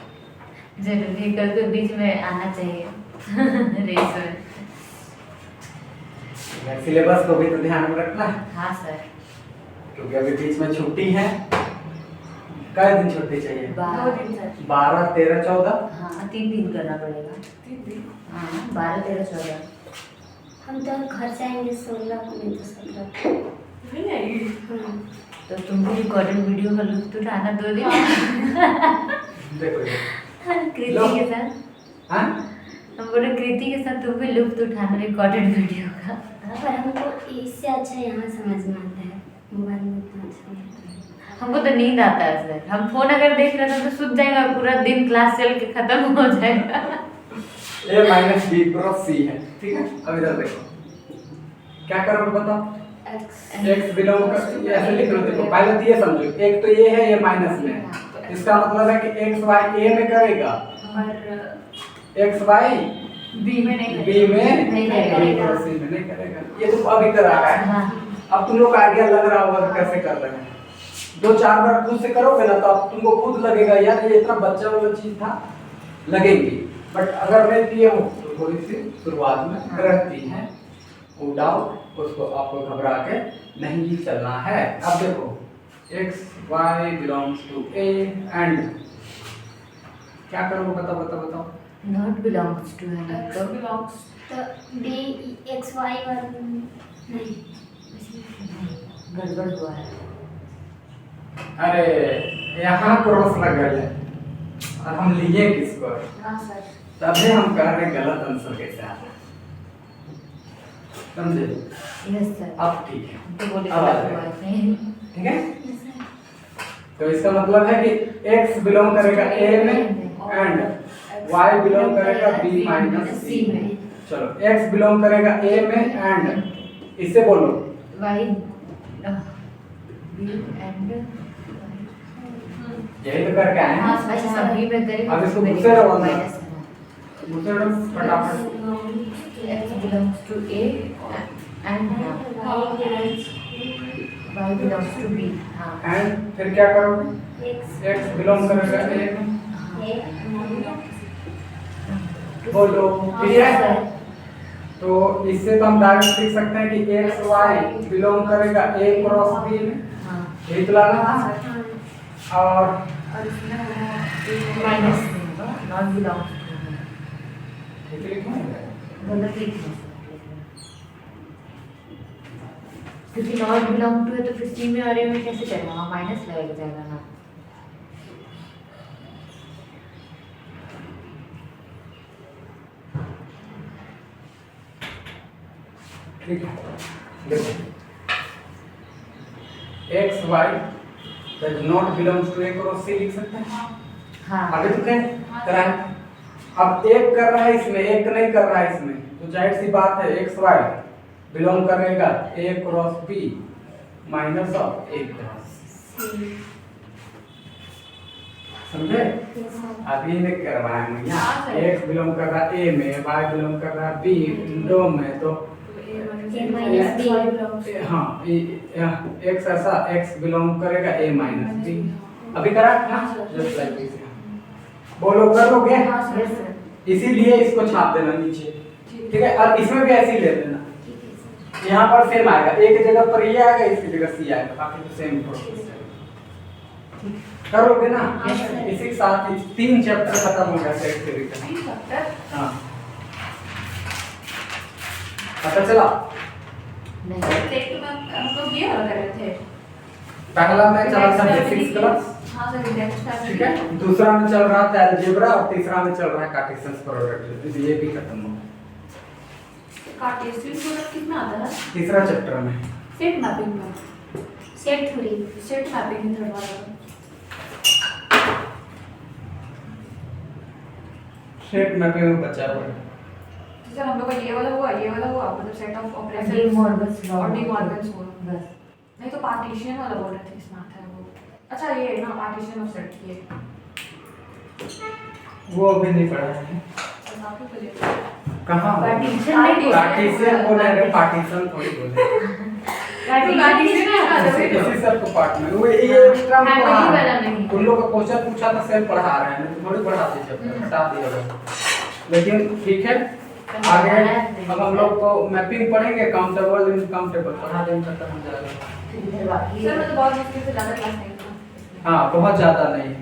जरूरी कल तो बीच में आना चाहिए रेस में। सिलेबस को भी तो ध्यान में रखना है, हाँ सर। क्योंकि अभी बीच में छुट्टी है। कई दिन छुट्टी चाहिए? 2 दिन सर। 12, 13, 14। हाँ 3 दिन करना पड़ेगा। 3 दिन। हाँ 12, 13, 14। हम तो घर जाएंगे 16 को, नहीं तो 17 को। नहीं आएगी। तो तुम भी रिकॉर्डेड वीडियो का लुत्फ उठाना 2 दिन। देखो ये। कृति लो। के साथ। हाँ? हम बोले कृति के साथ तुम भी लुत्फ उठाना रिकॉर्डेड वीडियो का। पर हमको इससे अच्छा यहाँ समझ में आता है, मोबाइल में इतना अच्छा नहीं आता है। हमको तो नींद आता है सर, हम फोन अगर देख रहे हैं तो सूझ जाएगा, पूरा दिन क्लास चल के खत्म हो जाएगा। A माइनस बी क्रॉस सी है, ठीक है? अब इधर देखो, क्या करोगे बताओ? x बिलोंग कर, ये ऐसे लिख लो। देखो पहले तो ये समझो, एक तो ये है, ये माइनस में है, इसका मतलब है कि x y a में करेगा और x y बी में नहीं b में नहीं b करेगा। क्रॉस c में नहीं करेगा। ये तो अभी करा है। हाँ। अब तुम लोग का आइडिया लग रहा होगा कि कैसे कर रहे हैं। 2-4 बार खुद से करोगे ना तो अब तुमको खुद लगेगा यार ये इतना बच्चा वाला चीज था, लगेगी। बट अगर नहीं किए हो तो थोड़ी सी शुरुआत में रहती है वो डाउट, उसको आपको घबरा के नहीं चलना है। अब देखो x y belongs to a and क्या करोगे बताओ बताओ बताओ। नॉट बिलोंग्स टू है ना x तो belongs तो बी एक्स वाई वन नहीं, गड़बड़ हुआ है। अरे यहाँ क्रॉस लग गया है और हम लिए किसको? हाँ सर। तभी हम कह रहे हैं गलत आंसर कैसे आ रहा है, समझे? Yes sir. अब ठीक है, तो बोले अब आ गलत जाएगा। हुआ है। ठीक है? तो इसका मतलब है कि x बिलोंग करेगा a में एंड y बिलोंग करेगा b माइनस c में। चलो x बिलोंग करेगा a में एंड इससे बोलो वाई बी एंड यही तो करके आए हैं। अच्छा सभी में करेंगे। अब इसको दूसरे रहो ना। माइनस दूसरे रहो फटाफट। x belongs to A and y belongs to B। हाँ एंड फिर क्या करोगे? x बिलोंग करेगा a में, बोलो ठीक है? तो इससे तो हम डायरेक्ट लिख सकते हैं कि x y बिलोंग करेगा a क्रॉस b में, हाँ यही तो लाना था। और और इसमें वो माइनस में होगा, नॉट बिलोंग्स टू। ठीक लिखूंगा। गलत लिखना क्योंकि नॉट बिलोंग टू है तो फिर सी में और ए में कैसे चलेगा? माइनस लगेगा जाएगा ना। ठीक है, देखो X Y does not belongs to A cross C लिख सकते हैं। हाँ आगे तो क्या कराएं। अब एक कर रहा है इसमें, एक नहीं कर रहा है इसमें, तो जाहिर सी बात है एक्स वाई बिलोंग करेगा A cross B minus of A cross. समझे? अभी ने करवाया मैं यहाँ एक्स बिलोंग कर रहा है ए में, वाई बिलोंग कर रहा है बी, दो में, तो हाँ एक्स ऐसा एक्स बिलोंग करेगा ए माइनस बी। अभी करा हाँ जस्ट लाइक दिस। बोलो करोगे? इसीलिए इसको छाप देना नीचे, ठीक है, और इसमें भी ऐसे ही ले लेना। यहाँ पर सेम आएगा, एक जगह पर ये आएगा, इसकी जगह सी आएगा, बाकी तो सेम प्रोसेस है। करोगे ना? इसी के साथ ही 3 चैप्टर खत्म हो गया सेट थ्योरी का। हाँ पता चला? नहीं हम लोग ये वाला कर रहे थे। पहला में चला था बेसिक्स क्लास, हाँ सर, इंडेक्स ठीक है, दूसरा में चल रहा था अलजेब्रा और तीसरा में चल रहा है कार्टेशियन प्रोडक्ट। ये भी खत्म हो गया। कार्टेशियन प्रोडक्ट कितना आता है? तीसरा चैप्टर में सेट मैपिंग में, set theory set mapping third वाला। सेट मैपिंग में बचा हुआ है। सर हम लोग का ये वाला हुआ, ये वाला हुआ, मतलब set of operations D Morgan's law और डी मॉर्गन्स हुआ। बस नहीं तो पार्टीशन वाला बोल रहे थे, इसमें आता है वो। अच्छा ये ना पार्टीशन ऑफ सेट ये वो अभी नहीं पढ़ा है। काफी पहले कहाँ? पार्टीशन नहीं पार्टीशन बोले रे, पार्टीशन थोड़ी बोले। इसी सब को पार्ट में वो ये एक्स्ट्रा में फैमिली पढ़ा वाला है। नहीं। उन लोग का क्वेश्चन पूछा था सेम पढ़ा रहे हैं, नहीं थोड़ी पढ़ाते चैप्टर हटा दिया गया। लेकिन ठीक है, आगे अब हम लोग को मैपिंग पढ़ेंगे, काउंटेबल इनकाउंटेबल पढ़ा देंगे, खत्म हो जाएगा। सर मतलब बहुत मुश्किल से ज्यादा क्लास नहीं था। हाँ बहुत ज्यादा नहीं,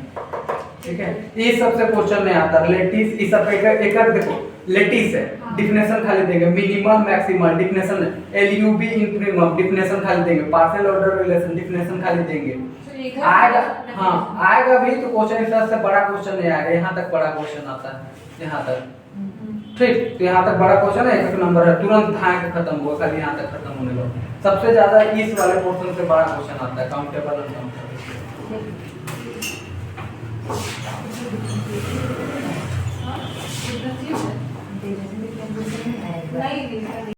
ठीक है। ये सबसे क्वेश्चन नहीं आता। लेटिस इस सब एक देखो, लेटिस है डिफिनेशन खाली देंगे, मिनिमम मैक्सिमम डिफिनेशन, एलयूबी इंप्रीमम डिफिनेशन खाली देंगे, पार्शियल ऑर्डर रिलेशन डिफिनेशन खाली देंगे। आएगा हाँ आएगा भी तो क्वेश्चन इस तरह से बड़ा क्वेश्चन नहीं आएगा। यहाँ तक बड़ा क्वेश्चन आता है, यहाँ तक ठीक, तो यहाँ तक बड़ा क्वेश्चन है, 1 नंबर है, तुरंत धाए के खत्म हुआ, खाली यहाँ तक खत्म होने लगा। सबसे ज्यादा इस वाले पोर्शन से बड़ा क्वेश्चन आता है, काउंटेबल अनकाउंटेबल। नहीं